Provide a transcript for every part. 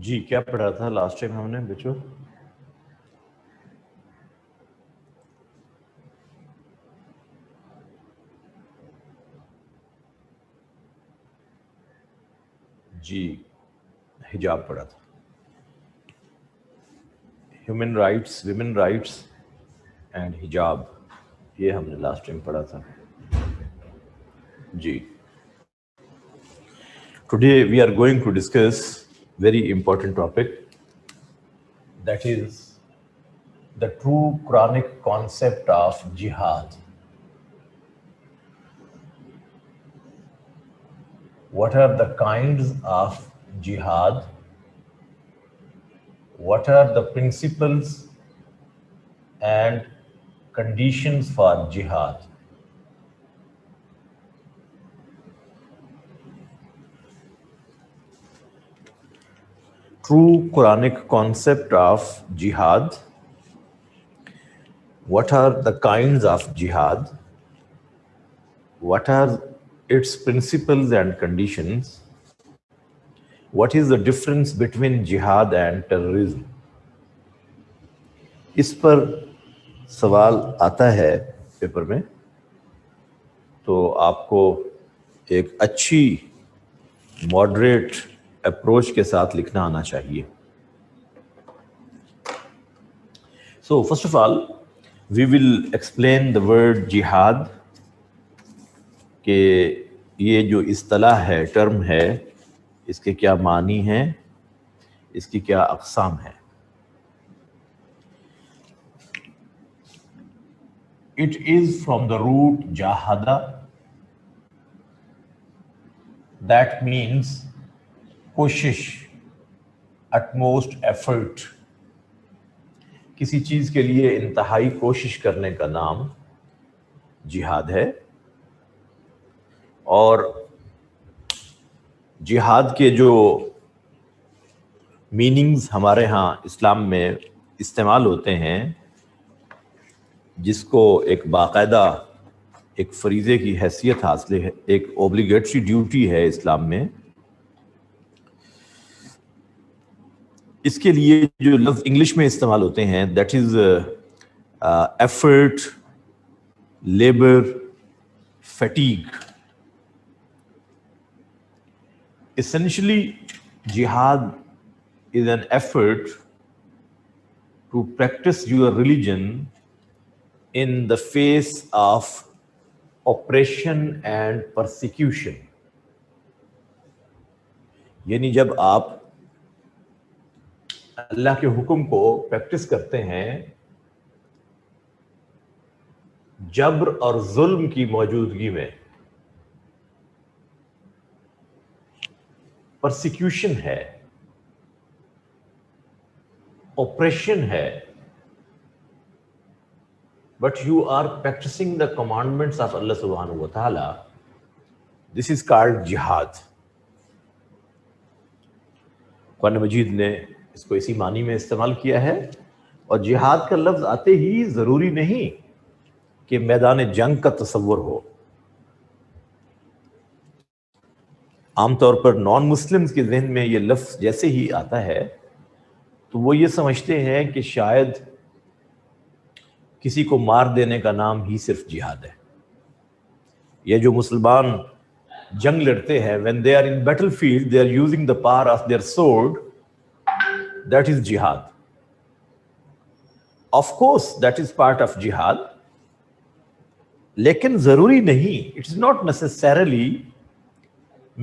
جی کیا پڑھا تھا لاسٹ ٹائم ہم نے بچوں؟ جی حجاب پڑھا تھا، human rights, women rights and حجاب، یہ ہم نے لاسٹ ٹائم پڑھا تھا. جی today we are going to discuss very important topic, that is the true Quranic concept of jihad. What are the kinds of jihad? What are the principles and conditions for jihad? True Quranic concept of jihad. What are the kinds of jihad? What are its principles and conditions? What is the difference between jihad and terrorism? اس پر سوال آتا ہے paper میں تو آپ کو ایک اچھی moderate approach کے ساتھ لکھنا آنا چاہیے. So first of all we will explain the word jihad کہ یہ جو اصطلاح ہے، ٹرم ہے، اس کے کیا معنی ہیں، اس کی کیا اقسام ہیں. It is from the root jahada, that means کوشش، utmost effort. کسی چیز کے لیے انتہائی کوشش کرنے کا نام جہاد ہے. اور جہاد کے جو میننگز ہمارے ہاں اسلام میں استعمال ہوتے ہیں، جس کو ایک باقاعدہ ایک فریضے کی حیثیت حاصل ہے، ایک اوبلیگیٹری ڈیوٹی ہے اسلام میں، اس کے لیے جو لفظ انگلش میں استعمال ہوتے ہیں that is effort, labour, fatigue. Essentially, jihad is an effort to practice your religion in the face of oppression and persecution. یعنی جب آپ اللہ کے حکم کو پریکٹس کرتے ہیں جبر اور ظلم کی موجودگی میں، پرسیکیوشن ہے، oppression ہے، but you are practicing the commandments of Allah subhanahu wa ta'ala. This is called jihad. قرآن مجید نے اس کو اسی معنی میں استعمال کیا ہے. اور جہاد کا لفظ آتے ہی ضروری نہیں کہ میدان جنگ کا تصور ہو. عام طور پر نان مسلمز کے ذہن میں یہ لفظ جیسے ہی آتا ہے تو وہ یہ سمجھتے ہیں کہ شاید کسی کو مار دینے کا نام ہی صرف جہاد ہے. یہ جو مسلمان جنگ لڑتے ہیں when they are in battlefield they are using the power of their sword, that is jihad. Of course that is part of jihad, لیکن ضروری نہیں، it is not necessarily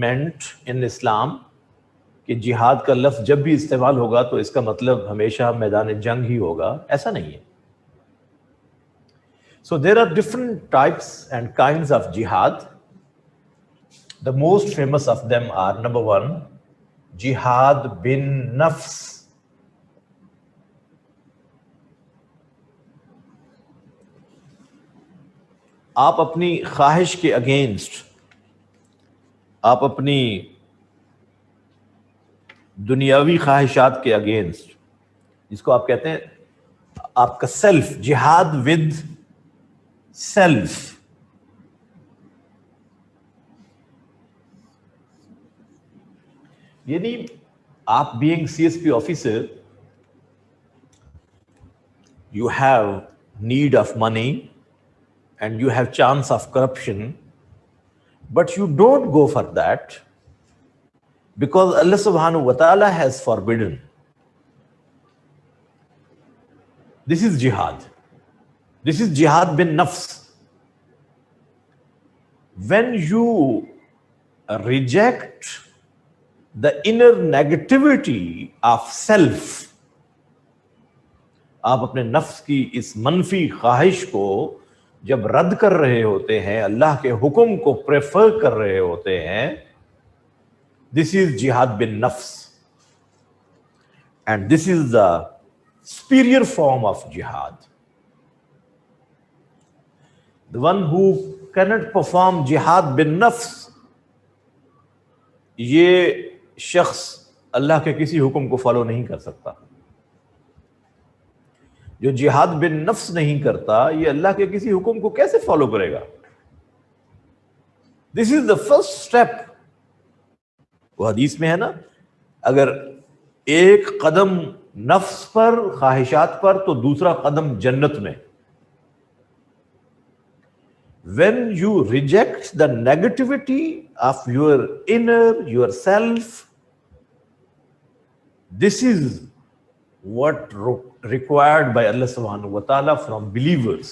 meant in Islam کہ جہاد کا لفظ جب بھی استعمال ہوگا تو اس کا مطلب ہمیشہ میدان جنگ ہی ہوگا، ایسا نہیں ہے. So there are different types and kinds of jihad. The most famous of them are, number one, jihad bin nafs. آپ اپنی خواہش کے اگینسٹ، آپ اپنی دنیاوی خواہشات کے اگینسٹ، جس کو آپ کہتے ہیں آپ کا سیلف، جہاد ود سیلف. یعنی آپ being CSP officer, you have need of money and you have chance of corruption, but you don't go for that because Allah subhanahu wa ta'ala has forbidden. This is jihad. This is jihad bin nafs. When you reject the inner negativity of self, آپ اپنے نفس کی اس منفی خواہش کو جب رد کر رہے ہوتے ہیں، اللہ کے حکم کو پریفر کر رہے ہوتے ہیں، دس از جہاد بن نفس، and this is the superior form of jihad. The one who cannot perform jihad bin nafs، یہ شخص اللہ کے کسی حکم کو فالو نہیں کر سکتا. جو جہاد بن نفس نہیں کرتا، یہ اللہ کے کسی حکم کو کیسے فالو کرے گا؟ دس از دا فرسٹ اسٹیپ. وہ حدیث میں ہے نا، اگر ایک قدم نفس پر، خواہشات پر، تو دوسرا قدم جنت میں. When you reject the negativity of your inner, yourself, this is what required by Allah subhanahu wa ta'ala from believers.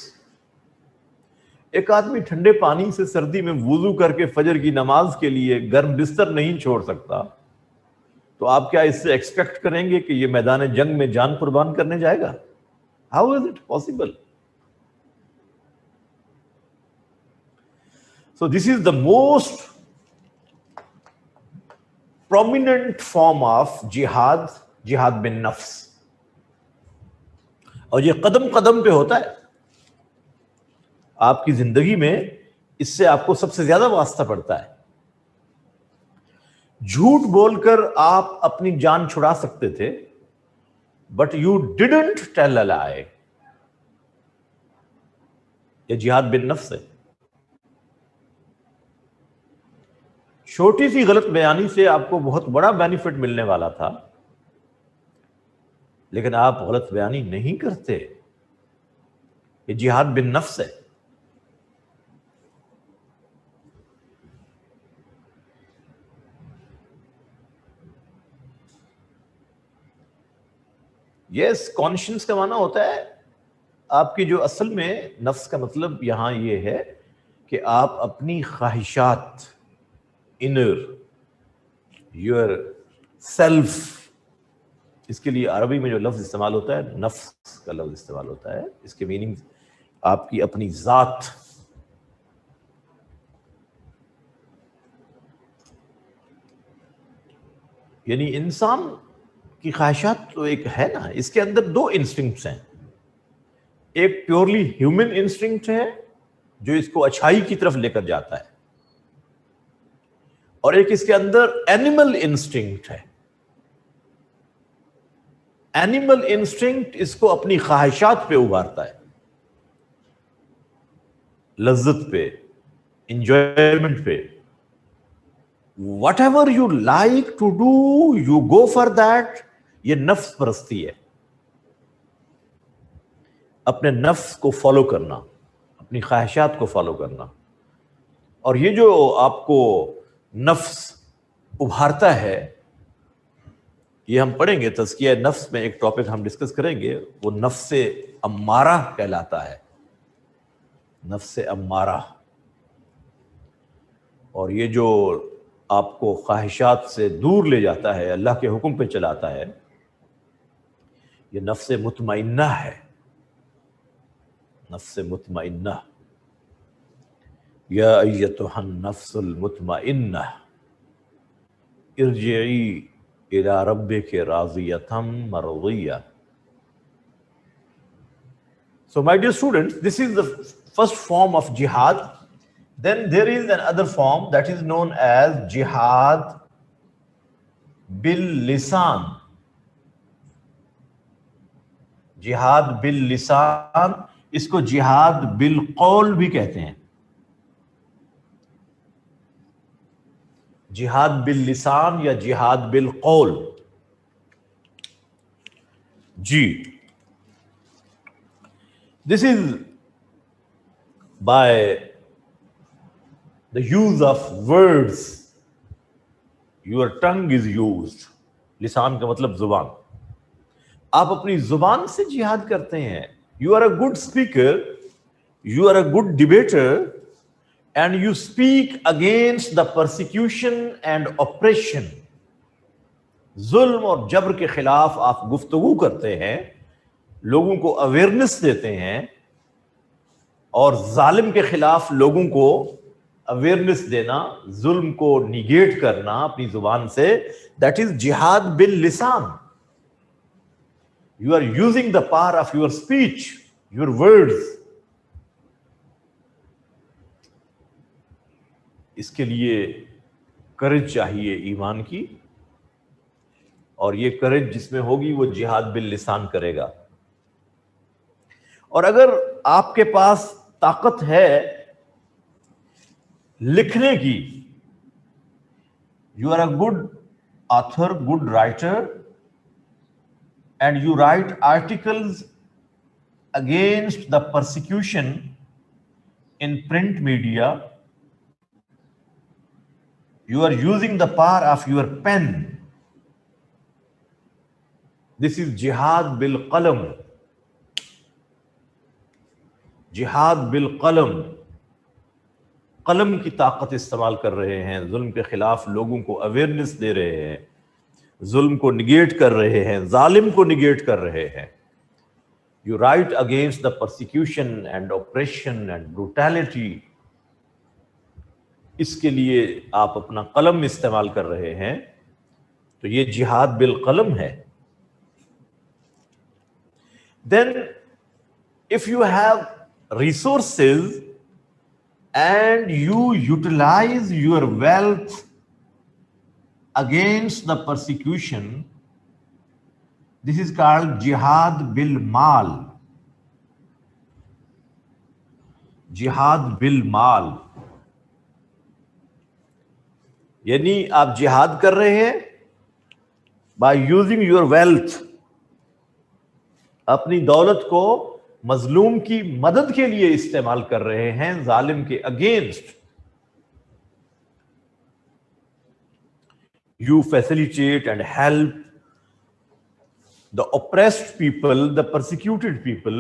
ایک آدمی ٹھنڈے پانی سے سردی میں وضو کر کے فجر کی نماز کے لیے گرم بستر نہیں چھوڑ سکتا، تو آپ کیا اس سے ایکسپیکٹ کریں گے کہ یہ میدان جنگ میں جان قربان کرنے جائے گا؟ How is it possible? So this is the most prominent form of jihad, jihad bin nafs. اور یہ قدم قدم پہ ہوتا ہے. آپ کی زندگی میں اس سے آپ کو سب سے زیادہ واسطہ پڑتا ہے. جھوٹ بول کر آپ اپنی جان چھڑا سکتے تھے، but you didn't tell a لائی. یہ جہاد بن نفس ہے. چھوٹی سی غلط بیانی سے آپ کو بہت بڑا بینیفٹ ملنے والا تھا، لیکن آپ غلط بیانی نہیں کرتے. یہ جہاد بن نفس ہے. یس، کانشنس کا معنی ہوتا ہے آپ کی جو اصل میں نفس کا مطلب یہاں یہ ہے کہ آپ اپنی خواہشات، انر، یور سیلف، اس کے لیے عربی میں جو لفظ استعمال ہوتا ہے نفس کا لفظ استعمال ہوتا ہے. اس کے میننگ آپ کی اپنی ذات. یعنی انسان کی خواہشات تو ایک ہے نا، اس کے اندر دو انسٹنکٹس ہیں. ایک پیورلی ہیومن انسٹنکٹ ہے جو اس کو اچھائی کی طرف لے کر جاتا ہے، اور ایک اس کے اندر اینیمل انسٹنکٹ ہے. اینیمل انسٹنکٹ اس کو اپنی خواہشات پہ ابھارتا ہے، لذت پہ، انجوائمنٹ پہ. Whatever you like to do, you go for that. یہ نفس پرستی ہے. اپنے نفس کو فالو کرنا، اپنی خواہشات کو فالو کرنا. اور یہ جو آپ کو نفس ابھارتا ہے، یہ ہم پڑھیں گے تزکیہ نفس میں. ایک ٹاپک ہم ڈسکس کریں گے، وہ نفس امارہ کہلاتا ہے. نفس امارہ. اور یہ جو آپ کو خواہشات سے دور لے جاتا ہے، اللہ کے حکم پہ چلاتا ہے، یہ نفس مطمئنہ ہے. نفس مطمئنہ. یا ایتھا النفس المطمئنہ ارجعی الی ربک راضیۃ Marziya. So my dear students, this is the first form of jihad. Then there is another form that is known as jihad bil lisan. جہاد باللسان، اس کو جہاد بالقول بھی کہتے ہیں. جہاد باللسان یا جہاد بالقول. جی this is by the use of words. Your tongue is used. لسان کا مطلب زبان. آپ اپنی زبان سے جہاد کرتے ہیں. You are a good speaker, you are a good debater, and you speak against the persecution and oppression. ظلم اور جبر کے خلاف آپ گفتگو کرتے ہیں, لوگوں کو اویئرنس دیتے ہیں, اور ظالم کے خلاف لوگوں کو اویئرنس دینا, ظلم کو نیگیٹ کرنا اپنی زبان سے, دیٹ از جہاد باللسان. You are using the power of your speech, your words. اس کے لیے کرج چاہیے ایمان کی, اور یہ کرج جس میں ہوگی وہ جہاد باللسان کرے گا. اور اگر آپ کے پاس طاقت ہے لکھنے کی, you are a good author, good writer, and you write articles against the persecution in print media, you are using the power of your pen. This is جہاد بالقلم. جہاد بالقلم. قلم کی طاقت استعمال کر رہے ہیں, ظلم کے خلاف لوگوں کو اویئرنس دے رہے ہیں, ظلم کو نگیٹ کر رہے ہیں, ظالم کو نگیٹ کر رہے ہیں. You right against the persecution and oppression and brutality. اس کے لیے آپ اپنا قلم استعمال کر رہے ہیں, تو یہ جہاد بالقلم ہے. Then if you have resources and you utilize your wealth against the persecution, this is called jihad bil mal. Jihad bil mal یعنی آپ جہاد کر رہے ہیں by using your wealth, اپنی دولت کو مظلوم کی مدد کے لیے استعمال کر رہے ہیں, ظالم کے against. You facilitate and help the oppressed people, the persecuted people.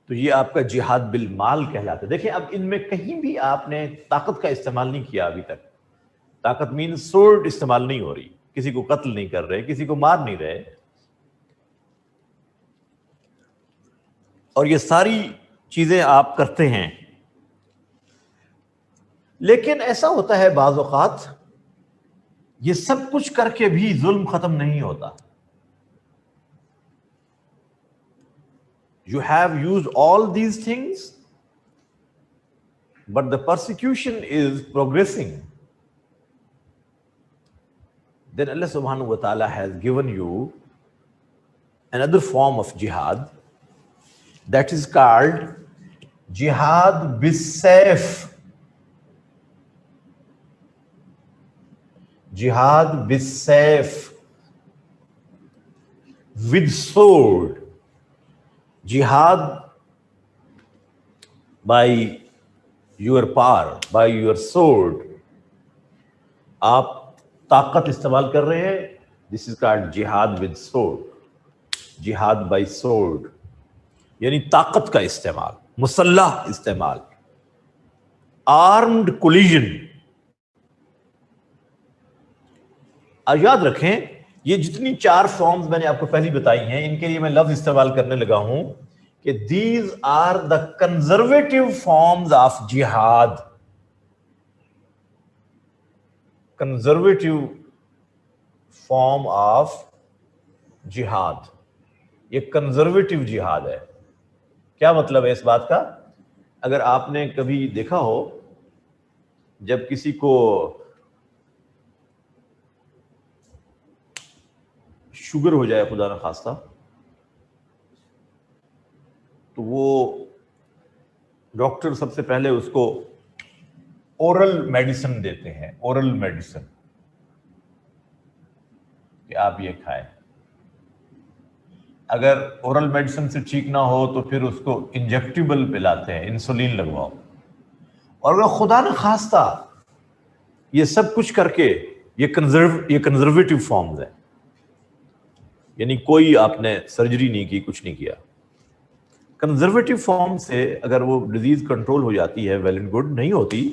تو یہ آپ کا جہاد بالمال کہلاتا ہے. دیکھیں اب ان میں کہیں بھی آپ نے طاقت کا استعمال نہیں کیا ابھی تک. طاقت مینس سورڈ استعمال نہیں ہو رہی, کسی کو قتل نہیں کر رہے, کسی کو مار نہیں رہے. اور یہ ساری چیزیں آپ کرتے ہیں. لیکن ایسا ہوتا ہے بعض اوقات یہ سب کچھ کر کے بھی ظلم ختم نہیں ہوتا. You have used all these things, but the persecution is progressing. Then Allah subhanahu wa ta'ala has given you another form of jihad that is called jihad bis-sayf. Jihad bis-sayf, with sword. Jihad by your power, by your sword. آپ طاقت استعمال کر رہے ہیں, this is called jihad with sword. Jihad by sword یعنی طاقت کا استعمال, مسلح استعمال, armed collision. اور یاد رکھیں یہ جتنی 4 فارمز میں نے آپ کو پہلی بتائی ہیں, ان کے لیے میں لفظ استعمال کرنے لگا ہوں کہ these are the conservative forms of jihad. Conservative form of jihad. یہ کنزرویٹو جہاد ہے. کیا مطلب ہے اس بات کا؟ اگر آپ نے کبھی دیکھا ہو جب کسی کو شوگر ہو جائے خدا نہ خواستہ, تو وہ ڈاکٹر سب سے پہلے اس کو اورل میڈیسن دیتے ہیں, اورل میڈیسن کہ آپ یہ کھائیں. اگر اورل میڈیسن سے ٹھیک نہ ہو تو پھر اس کو انجیکٹیبل پلاتے ہیں، انسولین لگواؤ. اور اگر خدا نہ خواستہ یہ سب کچھ کر کے یہ کنزرویٹو فارمز ہیں، یعنی کوئی آپ نے سرجری نہیں کی، کچھ نہیں کیا. کنزرویٹو فارم سے اگر وہ ڈیزیز کنٹرول ہو جاتی ہے، ویل اینڈ گڈ. نہیں ہوتی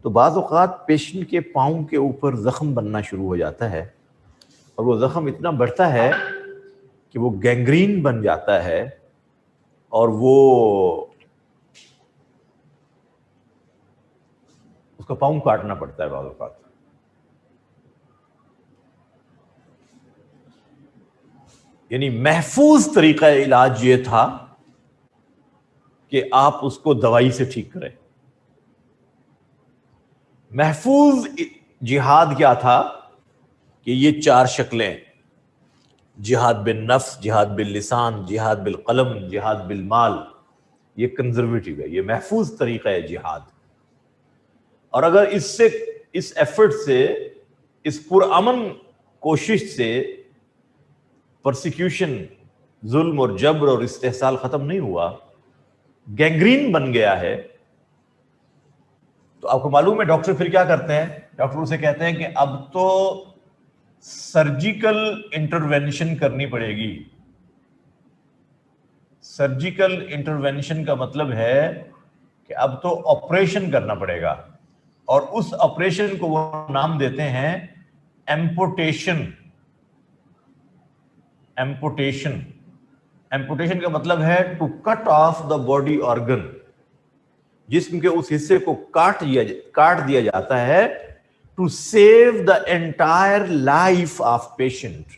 تو بعض اوقات پیشنٹ کے پاؤں کے اوپر زخم بننا شروع ہو جاتا ہے، اور وہ زخم اتنا بڑھتا ہے کہ وہ گینگرین بن جاتا ہے، اور وہ اس کا پاؤں کاٹنا پڑتا ہے بعض اوقات. یعنی محفوظ طریقہ علاج یہ تھا کہ آپ اس کو دوائی سے ٹھیک کریں. محفوظ جہاد کیا تھا کہ یہ 4 شکلیں، جہاد بالنفس، جہاد باللسان، جہاد بالقلم، جہاد بالمال، یہ کنزرویٹو ہے، یہ محفوظ طریقہ ہے جہاد. اور اگر اس ایفرٹ سے، اس پرامن کوشش سے پرسیکیوشن، ظلم اور جبر اور استحصال ختم نہیں ہوا، گینگرین بن گیا ہے، تو آپ کو معلوم ہے ڈاکٹر پھر کیا کرتے ہیں؟ ڈاکٹر اسے کہتے ہیں کہ اب تو سرجیکل انٹرونشن کرنی پڑے گی. سرجیکل انٹرونشن کا مطلب ہے کہ اب تو آپریشن کرنا پڑے گا، اور اس آپریشن کو وہ نام دیتے ہیں ایمپوٹیشن. ایمپوٹیشن ایمپوٹیشن کا مطلب ہے to cut off the body organ. جسم کے اس حصے کو کاٹ دیا جاتا ہے to save the entire life of patient.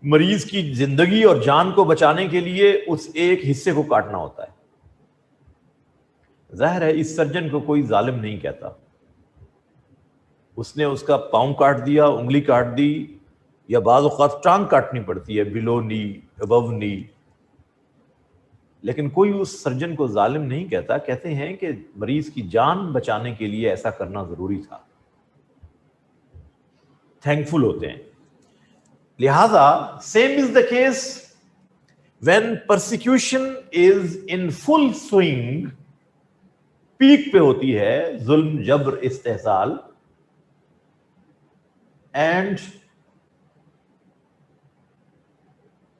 مریض کی زندگی اور جان کو بچانے کے لیے اس ایک حصے کو کاٹنا ہوتا ہے. ظاہر ہے اس سرجن کو کوئی ظالم نہیں کہتا. اس نے اس کا پاؤں کاٹ دیا، انگلی کاٹ دی، یا بعض اوقات ٹانگ کاٹنی پڑتی ہے، بلو نی، ابو نی، لیکن کوئی اس سرجن کو ظالم نہیں کہتا. کہتے ہیں کہ مریض کی جان بچانے کے لیے ایسا کرنا ضروری تھا. تھینکفل ہوتے ہیں. لہذا same is the case when persecution is in full swing، peak پہ ہوتی ہے ظلم، جبر، استحصال، and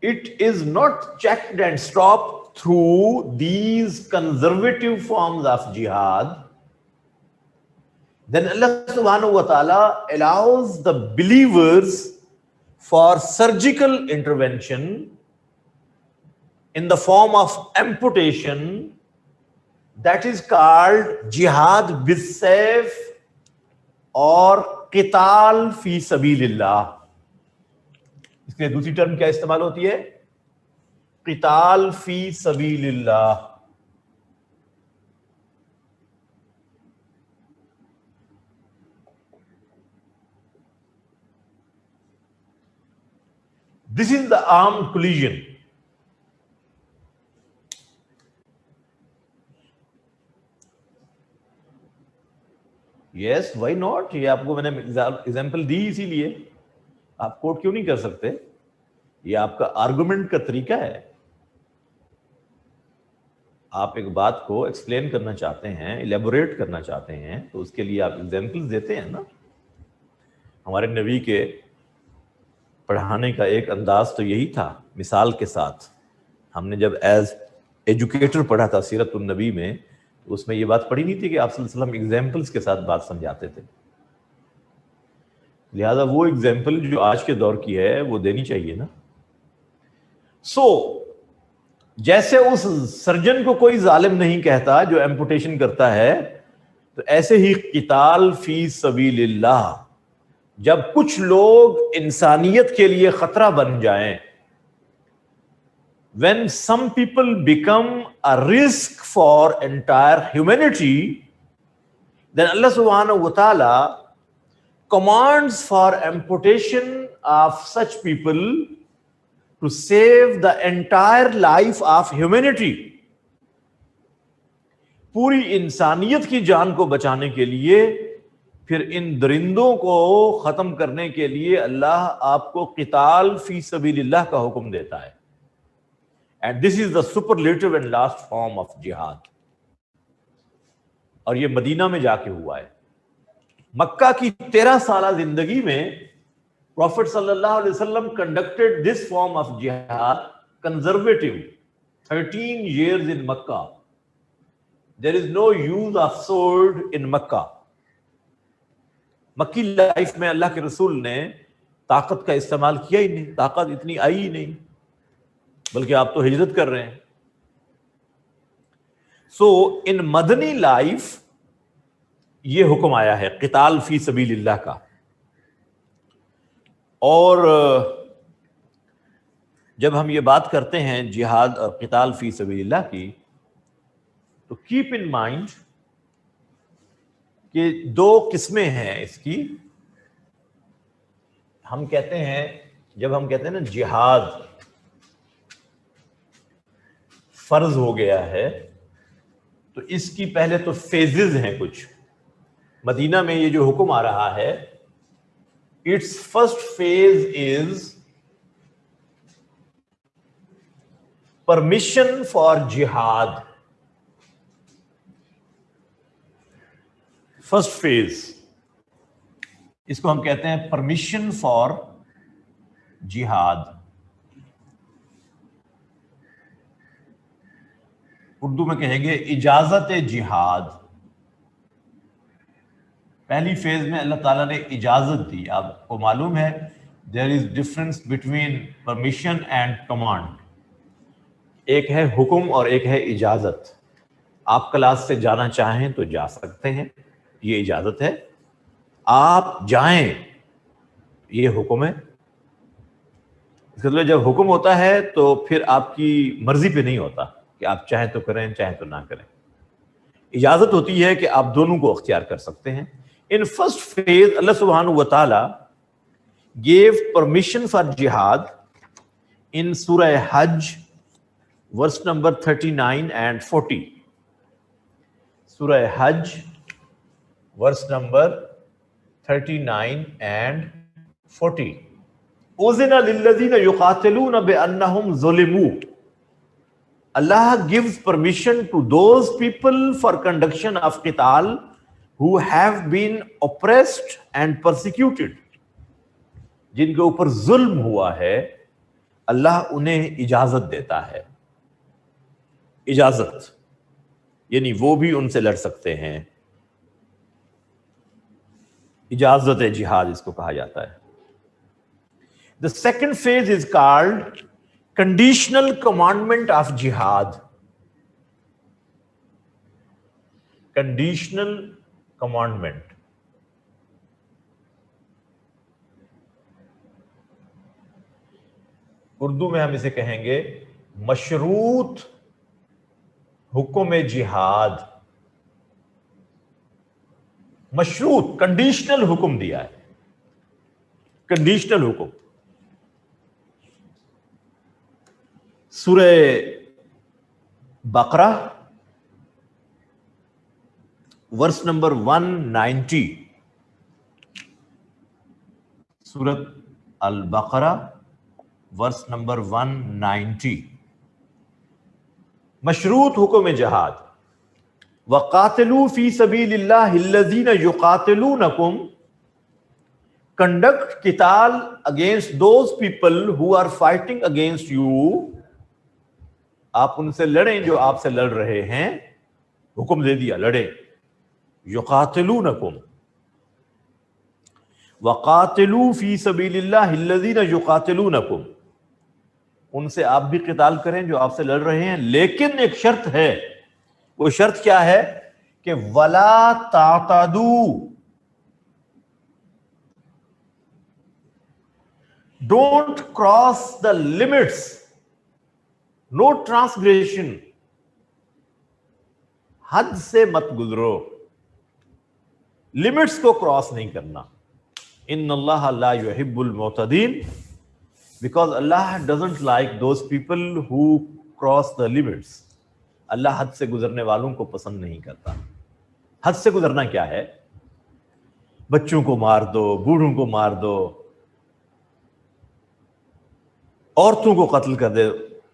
it is not checked and stopped through these conservative forms of jihad, then Allah subhanahu wa ta'ala allows the believers for surgical intervention in the form of amputation, that is called jihad bis-sayf اور قتال فی سبیل اللہ. اس کے لیے دوسری term کیا استعمال ہوتی ہے؟ قتال فی سبیل اللہ. This is the armed collision. Yes, why not؟ یہ آپ کو میں نے ایگزامپل دی اسی لیے. آپ کوٹ کیوں نہیں کر سکتے؟ یہ آپ کا آرگومنٹ کا طریقہ ہے. آپ ایک بات کو ایکسپلین کرنا چاہتے ہیں، ایلیبوریٹ کرنا چاہتے ہیں، تو اس کے لیے آپ ایگزامپل دیتے ہیں نا. ہمارے نبی کے پڑھانے کا ایک انداز تو یہی تھا، مثال کے ساتھ. ہم نے جب ایز ایجوکیٹر پڑھا تھا سیرت النبی میں، تو اس میں یہ بات پڑھی نہیں تھی کہ آپ صلی اللہ علیہ وسلم ایگزامپلس کے ساتھ بات سمجھاتے تھے. لہذا وہ ایگزامپل جو آج کے دور کی ہے وہ دینی چاہیے نا. جیسے اس سرجن کو کوئی ظالم نہیں کہتا جو ایمپوٹیشن کرتا ہے، تو ایسے ہی قتال فی سبیل اللہ، جب کچھ لوگ انسانیت کے لیے خطرہ بن جائیں، when some people become a risk for entire humanity, then Allah subhanahu wa ta'ala commands for amputation of such people to save the entire life of humanity. پوری انسانیت کی جان کو بچانے کے لیے پھر ان درندوں کو ختم کرنے کے لیے اللہ آپ کو قتال فی سبیل اللہ کا حکم دیتا ہے. And this is the superlative and last form of جہاد. اور یہ مدینہ میں جا کے ہوا ہے. مکہ کی 13 سالہ زندگی میں پروفٹ صلی اللہ علیہ وسلم conducted this form of jihad conservative 13 years in Makkah. There is no use of sword in Makkah. مکی لائف میں اللہ کے رسول نے طاقت کا استعمال کیا ہی نہیں, طاقت اتنی آئی ہی نہیں, بلکہ آپ تو ہجرت کر رہے ہیں. سو ان مدنی لائف یہ حکم آیا ہے قتال فی سبیل اللہ کا. اور جب ہم یہ بات کرتے ہیں جہاد اور قتال فی سبیل اللہ کی, تو کیپ ان مائنڈ کہ 2 قسمیں ہیں اس کی. ہم کہتے ہیں, جب ہم کہتے ہیں نا جہاد فرض ہو گیا ہے, تو اس کی پہلے تو فیزز ہیں کچھ. مدینہ میں یہ جو حکم آ رہا ہے, it's first phase is permission for جہاد. فرسٹ فیز اس کو ہم کہتے ہیں پرمیشن فار جہاد. اردو میں کہیں گے اجازت جہاد. پہلی فیز میں اللہ تعالیٰ نے اجازت دی. آپ کو معلوم ہے there is difference between permission and command. ایک ہے حکم اور ایک ہے اجازت. آپ کلاس سے جانا چاہیں تو جا سکتے ہیں, یہ اجازت ہے. آپ جائیں, یہ حکم ہے. اس کا مطلب جب حکم ہوتا ہے تو پھر آپ کی مرضی پہ نہیں ہوتا کہ آپ چاہیں تو کریں چاہیں تو نہ کریں. اجازت ہوتی ہے کہ آپ دونوں کو اختیار کر سکتے ہیں. In first phase, Allah subhanahu wa ta'ala gave permission for jihad in Surah Hajj, verse number 39 and 40. Surah Hajj, verse number 39 and 40. أُذِنَ لِلَّذِينَ يُقَاتِلُونَ بِأَنَّهُمْ ظُلِمُوا. Allah gives permission to those people for conduction of qital who have been oppressed and persecuted. جن کے اوپر ظلم ہوا ہے اللہ انہیں اجازت دیتا ہے. اجازت یعنی وہ بھی ان سے لڑ سکتے ہیں. اجازت جہاد اس کو کہا جاتا ہے. The second phase is called conditional commandment of jihad. Conditional commandment. Urdu میں ہم اسے کہیں گے مشروط حکم جہاد. مشروط کنڈیشنل حکم دیا ہے. کنڈیشنل حکم. سورہ بقرہ ورس نمبر 190. سورۃ البقرہ ورس نمبر 190. مشروط حکم جہاد. وَقَاتِلُوا فِي سَبِيلِ اللَّهِ الَّذِينَ يُقَاتِلُونَكُمْ. Conduct qital against those people who are fighting against you. آپ ان سے لڑیں جو آپ سے لڑ رہے ہیں. حکم دے دیا لڑیں. يُقَاتِلُونَكُمْ. وَقَاتِلُوا فِي سَبِيلِ اللَّهِ الَّذِينَ يُقَاتِلُونَكُمْ. ان سے آپ بھی قتال کریں جو آپ سے لڑ رہے ہیں, لیکن ایک شرط ہے. وہ شرط کیا ہے کہ وَلَا تَعْتَدُوا. Don't cross the limits. No transgression. حد سے مت گزرو. لمٹس کو کراس نہیں کرنا. ان اللہ لا يحب المعتدین. Because Allah doesn't like those people who cross the limits. اللہ حد سے گزرنے والوں کو پسند نہیں کرتا. حد سے گزرنا کیا ہے؟ بچوں کو مار دو، بوڑھوں کو مار دو، عورتوں کو قتل کر دے.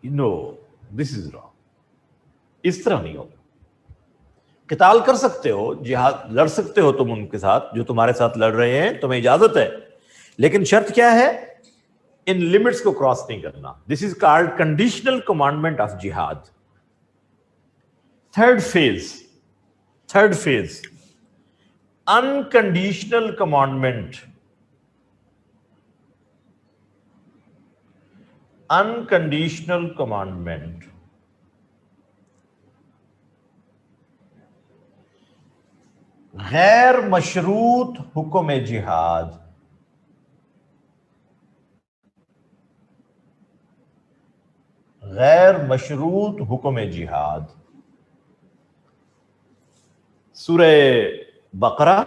نو، دس از رانگ. اس طرح نہیں ہوگا. قتال کر سکتے ہو، جہاد لڑ سکتے ہو تم ان کے ساتھ جو تمہارے ساتھ لڑ رہے ہیں، تمہیں اجازت ہے، لیکن شرط کیا ہے؟ ان لمٹس کو کراس نہیں کرنا. This is called conditional commandment of جہاد. Third phase unconditional commandment. Unconditional commandment. غیر مشروط حکم جہاد. غیر مشروط حکم جہاد. سورہ بقرہ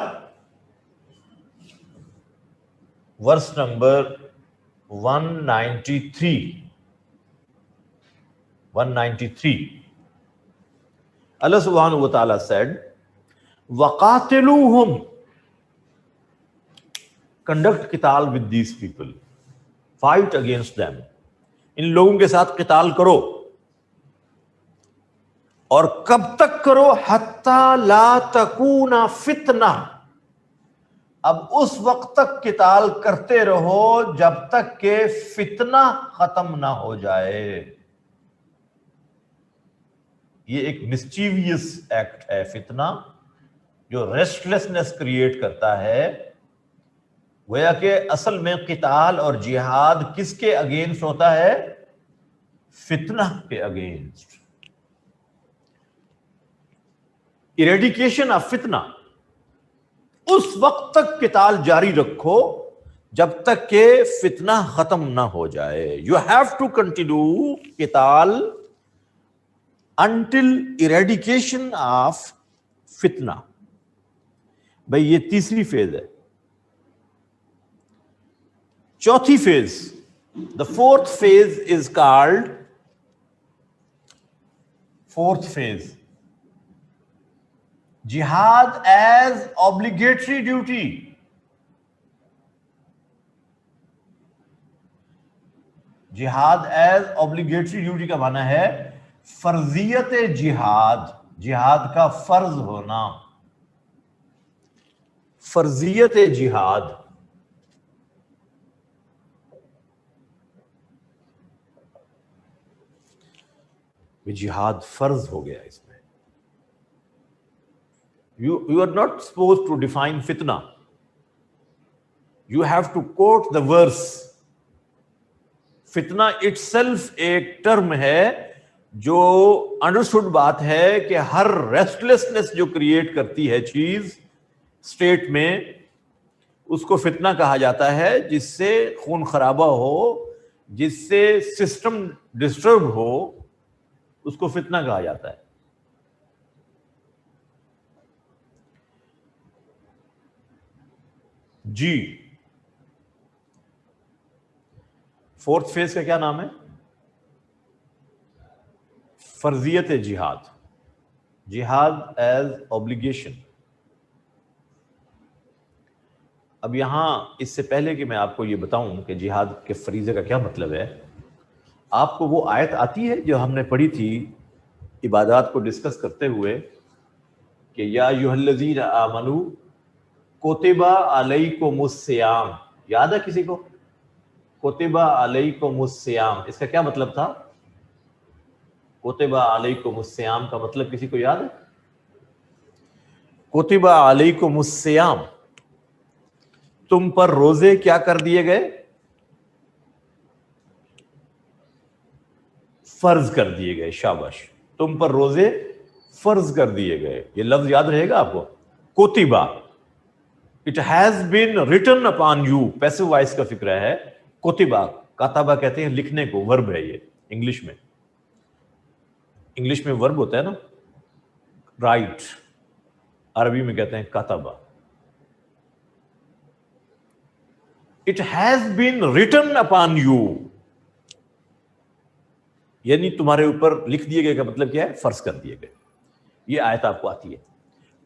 ورس نمبر 193. اللہ سبحانہ و تعالی said وَقَاتِلُوهُمْ, conduct قتال with these people, fight against them. ان لوگوں کے ساتھ قتال کرو. اور کب تک کرو؟ حتی لا تکون فتنہ. اب اس وقت تک قتال کرتے رہو جب تک کہ فتنہ ختم نہ ہو جائے. یہ ایک مسچیویس ایکٹ ہے فتنہ، جو ریسٹلیسنس کریٹ کرتا ہے. گویا کہ اصل میں قتال اور جہاد کس کے اگینسٹ ہوتا ہے؟ فتنہ کے اگینسٹ. ایریڈیکیشن آف فتنہ. اس وقت تک قتال جاری رکھو جب تک کہ فتنہ ختم نہ ہو جائے. یو ہیو ٹو کنٹینیو قتال انٹل ایریڈیکیشن آف فتنہ. بھائی یہ تیسری فیز ہے. چوتھی phase, the fourth phase is called jihad as obligatory duty. جہاد ایز obligatory duty کا معنی ہے فرضیت جہاد، جہاد کا فرض ہونا. فرضیت جہاد. جہاد فرض ہو گیا اس میں. You are not supposed to define fitna. You have to quote the verse. فتنہ itself ایک ٹرم ہے جو انڈرسٹوڈ بات ہے کہ ہر ریسٹلیسنس جو کریٹ کرتی ہے چیز اسٹیٹ میں، اس کو فتنہ کہا جاتا ہے. جس سے خون خرابہ ہو، جس سے سسٹم ڈسٹرب ہو، اس کو فتنہ کہا جاتا ہے. جی فورتھ فیز کا کیا نام ہے؟ فرضیت جہاد. جہاد ایز obligation. اب یہاں اس سے پہلے کہ میں آپ کو یہ بتاؤں کہ جہاد کے فریضے کا کیا مطلب ہے، آپ کو وہ آیت آتی ہے جو ہم نے پڑھی تھی عبادات کو ڈسکس کرتے ہوئے کہ یا ایھا الذین آمنوا کتب علیکم الصیام. یاد ہے کسی کو؟ کتب علیکم الصیام اس کا کیا مطلب تھا؟ کتب علیکم الصیام کا مطلب کسی کو یاد ہے؟ کتب علیکم الصیام، تم پر روزے کیا کر دیے گئے؟ فرض کر دیے گئے. شاباش، تم پر روزے فرض کر دیے گئے. یہ لفظ یاد رہے گا آپ کو. کتبہ، it has been written upon you. Passive voice کا فکر ہے. کتبہ، کاتبہ کہتے ہیں لکھنے کو، ورب ہے یہ انگلش میں. انگلش میں ورب ہوتا ہے نا، رائٹ. عربی میں کہتے ہیں کاتبہ. It has been written upon you, یعنی تمہارے اوپر لکھ دیے گئے کا مطلب کیا ہے؟ فرض کر دیے گئے. یہ آیت آپ کو آتی ہے.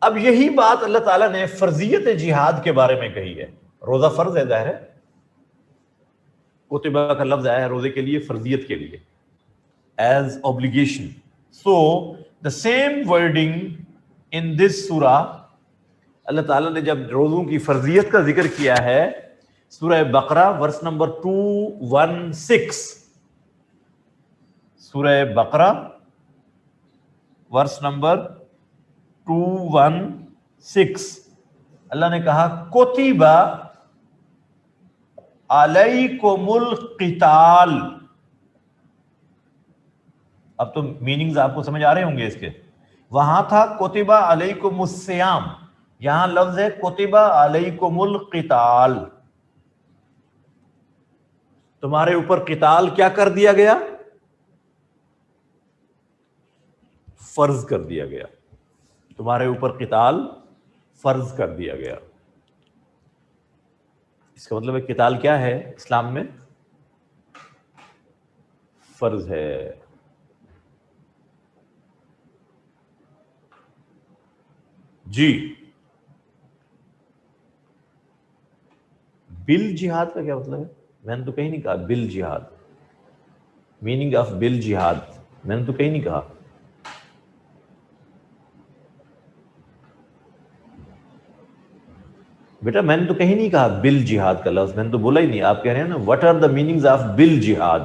اب یہی بات اللہ تعالیٰ نے فرضیت جہاد کے بارے میں کہی ہے. روزہ فرض ہے، ظاہر ہے، کتبہ کا لفظ آیا ہے روزے کے لیے، فرضیت کے لیے، as obligation. So the same wording in this surah، اللہ تعالیٰ نے جب روزوں کی فرضیت کا ذکر کیا ہے سورہ بقرہ ورس نمبر 216، سورہ بقرہ ورس نمبر 216، اللہ نے کہا کتبہ علیکم القتال. اب تو میننگز آپ کو سمجھ آ رہے ہوں گے اس کے. وہاں تھا کتبہ علیکم الصیام، یہاں لفظ ہے کتبہ علیکم القتال. تمہارے اوپر قتال کیا کر دیا گیا؟ فرض کر دیا گیا. تمہارے اوپر قتال فرض کر دیا گیا. اس کا مطلب ہے قتال کیا ہے اسلام میں؟ فرض ہے. جی، بل جہاد کا کیا مطلب ہے؟ میں نے تو کہیں نہیں کہا بل جہاد. میننگ آف بل جہاد میں نے تو کہیں نہیں کہا. بیٹا میں نے تو کہیں نہیں کہا بل جہاد کا لفظ، میں نے تو بولا ہی نہیں. آپ کہہ رہے ہیں نا what are the meanings of بل جہاد.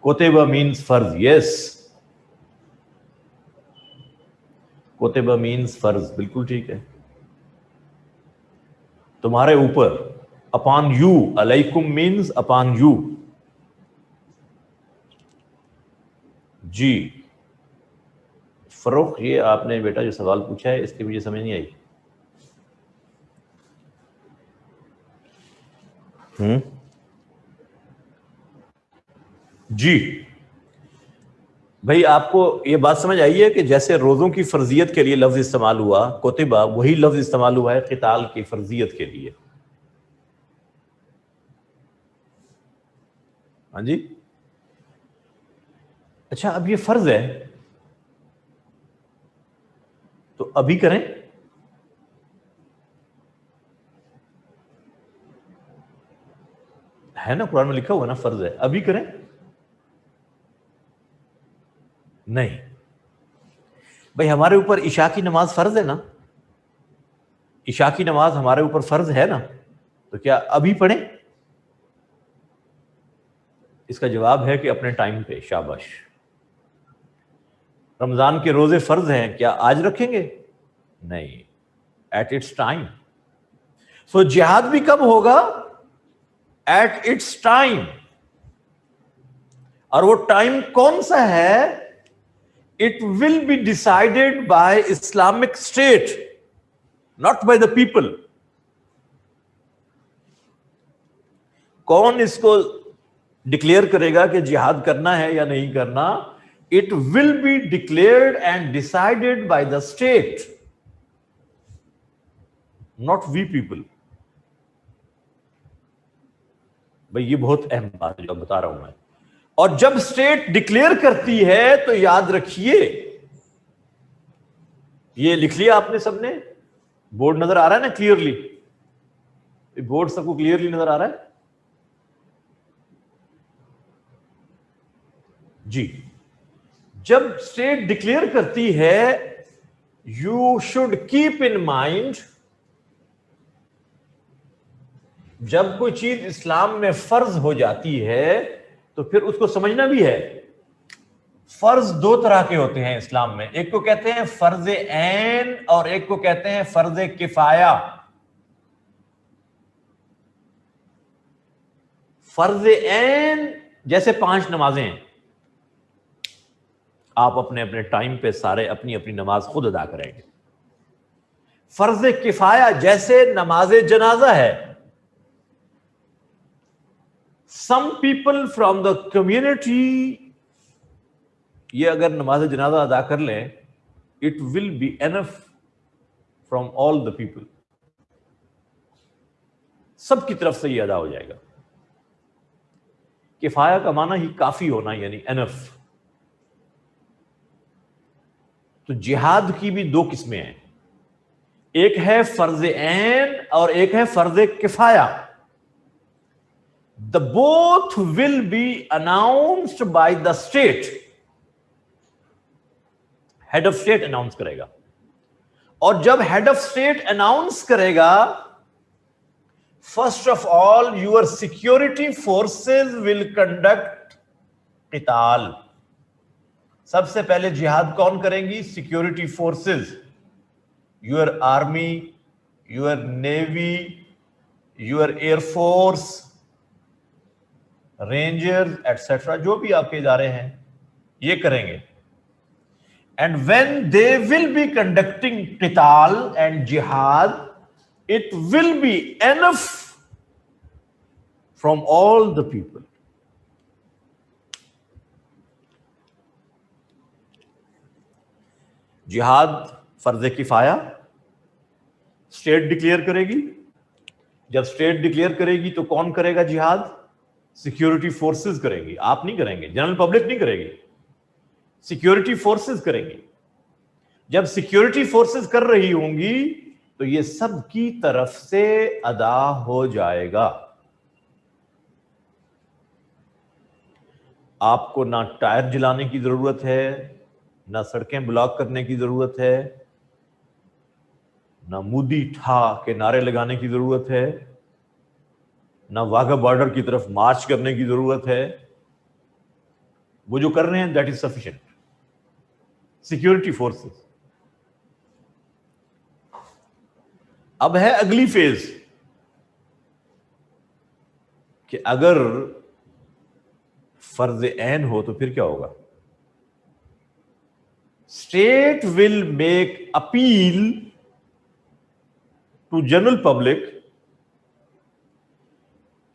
کوتبہ مینز فرض. یس، کوتبہ مینز فرض، بالکل ٹھیک ہے. تمہارے اوپر، اپان یو، علیکم مینز اپان یو. جی فروخ، یہ آپ نے بیٹا جو سوال پوچھا ہے اس کی مجھے سمجھ نہیں آئی. جی بھائی، آپ کو یہ بات سمجھ آئی ہے کہ جیسے روزوں کی فرضیت کے لیے لفظ استعمال ہوا کتبہ، وہی لفظ استعمال ہوا ہے قتال کی فرضیت کے لیے. ہاں جی. اچھا، اب یہ فرض ہے تو ابھی کریں. ہے نا قرآن میں لکھا ہوا نا فرض ہے، ابھی کریں. نہیں بھائی، ہمارے اوپر عشاء کی نماز فرض ہے نا. عشاء کی نماز ہمارے اوپر فرض ہے نا، تو کیا ابھی پڑھیں؟ اس کا جواب ہے کہ اپنے ٹائم پہ. شاباش. رمضان کے روزے فرض ہیں، کیا آج رکھیں گے؟ نہیں، ایٹ اٹس ٹائم. سو جہاد بھی کب ہوگا؟ At its time. اور وہ ٹائم کون سا ہے؟ It will be decided by Islamic state, not by the people. کون اس کو ڈکلیئر کرے گا کہ جہاد کرنا ہے یا نہیں کرنا؟ It will be declared and decided by the state, not we people. بھائی یہ بہت اہم بات ہے جو بتا رہا ہوں میں. اور جب اسٹیٹ ڈکلیئر کرتی ہے تو یاد رکھیے، یہ لکھ لیا آپ نے سب نے؟ بورڈ نظر آ رہا ہے نا کلیئرلی؟ بورڈ سب کو کلیئرلی نظر آ رہا ہے؟ جی. جب اسٹیٹ ڈکلیئر کرتی ہے، you should keep in mind, جب کوئی چیز اسلام میں فرض ہو جاتی ہے تو پھر اس کو سمجھنا بھی ہے. فرض دو طرح کے ہوتے ہیں اسلام میں، ایک کو کہتے ہیں فرض عین اور ایک کو کہتے ہیں فرض کفایہ. فرض عین جیسے 5 نمازیں ہیں، آپ اپنے اپنے ٹائم پہ سارے اپنی اپنی نماز خود ادا کریں گے. فرض کفایہ جیسے نماز جنازہ ہے، some people from the community یہ اگر نماز جنازہ ادا کر لیں، it will be enough from all the people, سب کی طرف سے یہ ادا ہو جائے گا. کفایہ کا معنی ہی کافی ہونا، یعنی انف. تو جہاد کی بھی دو قسمیں ہیں، ایک ہے فرض عین اور ایک ہے فرض کفایہ. The both will be announced by the state. Head of state announce کرے گا، اور جب ہیڈ آف اسٹیٹ اناؤنس کرے گا، first of all your security forces will conduct قتال. سب سے پہلے جہاد کون کریں گی؟ Security forces. Your army, your navy, your air force, ranger etcetera, جو بھی آپ کے ادارے ہیں یہ کریں گے. And when they will be conducting qital and jihad, it will be enough from all the people. جہاد فرض کفایہ اسٹیٹ ڈکلیئر کرے گی. جب اسٹیٹ ڈکلیئر کرے گی تو کون کرے گا جہاد؟ سیکورٹی فورسز کریں گی، آپ نہیں کریں گے، جنرل پبلک نہیں کرے گی، سیکورٹی فورسز کریں گی. جب سیکورٹی فورسز کر رہی ہوں گی تو یہ سب کی طرف سے ادا ہو جائے گا. آپ کو نہ ٹائر جلانے کی ضرورت ہے، نہ سڑکیں بلاک کرنے کی ضرورت ہے، نہ مودی ٹھا کے نعرے لگانے کی ضرورت ہے، نہ واگا بارڈر کی طرف مارچ کرنے کی ضرورت ہے. وہ جو کر رہے ہیں that is sufficient. Security forces. اب ہے اگلی فیز کہ اگر فرض عین ہو تو پھر کیا ہوگا؟ State will make appeal to general public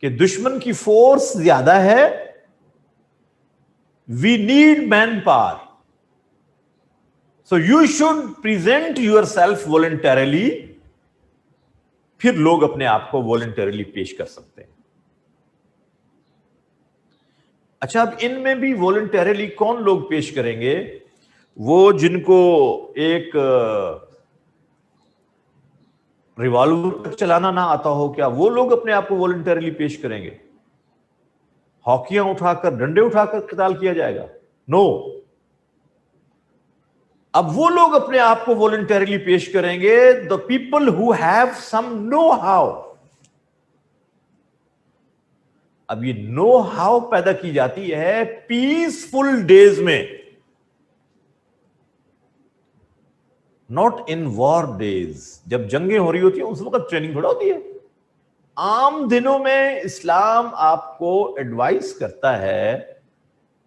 کہ دشمن کی فورس زیادہ ہے، we need manpower, so you should present yourself voluntarily. پھر لوگ اپنے آپ کو والنٹریلی پیش کر سکتے ہیں. اچھا، اب ان میں بھی والنٹریلی کون لوگ پیش کریں گے؟ وہ جن کو ایک ریوالور چلانا نہ آتا ہو، کیا وہ لوگ اپنے آپ کو والنٹریلی پیش کریں گے؟ ہاکیاں اٹھا کر، ڈنڈے اٹھا کر قتال کیا جائے گا؟ نو. اب وہ لوگ اپنے آپ کو والنٹریلی پیش کریں گے the people who have some know-how. اب یہ نو ہاؤ پیدا کی جاتی ہے پیسفل ڈیز میں، ناٹ ان وار ڈیز. جب جنگیں ہو رہی ہوتی ہیں اس وقت ٹریننگ تھوڑا ہوتی ہے. عام دنوں میں اسلام آپ کو ایڈوائز کرتا ہے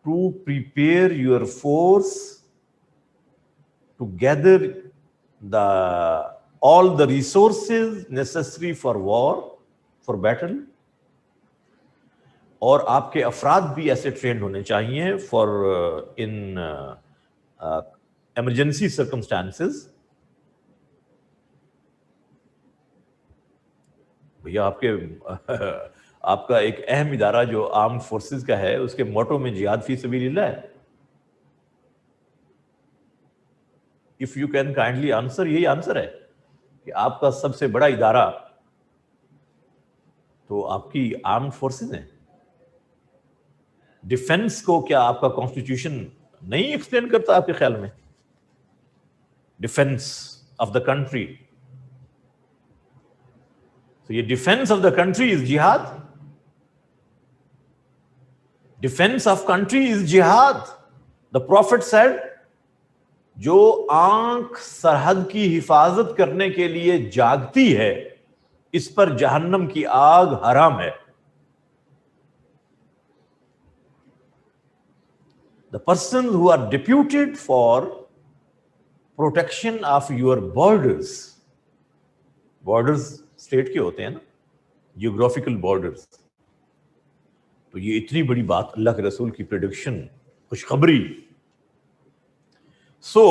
to prepare your force to gather all the resources necessary for war, for battle. اور آپ کے افراد بھی ایسے ٹرینڈ ہونے چاہیے فار ان ایمرجنسی سرکمسٹانسز. بھیا آپ کا ایک اہم ادارہ جو آرمڈ فورسز کا ہے، اس کے موٹو میں جہاد فی سبیل اللہ ہے. If you can kindly answer, یہی آنسر ہے کہ آپ کا سب سے بڑا ادارہ تو آپ کی آرمڈ فورسز ہیں. ڈیفنس کو کیا آپ کا کانسٹیٹیوشن نہیں ایکسپلین کرتا آپ کے خیال میں؟ Defence of the country. تو یہ defence of the country is جہاد. ڈیفنس آف کنٹری از جہاد. دا پروفٹ سیڈ جو آنکھ سرحد کی حفاظت کرنے کے لیے جاگتی ہے اس پر جہنم کی آگ حرام ہے. The persons who are deputed for protection of your borders state کے ہوتے ہیں نا، geographical borders. تو یہ اتنی بڑی بات اللہ کے رسول کی پریڈکشن، خوشخبری. So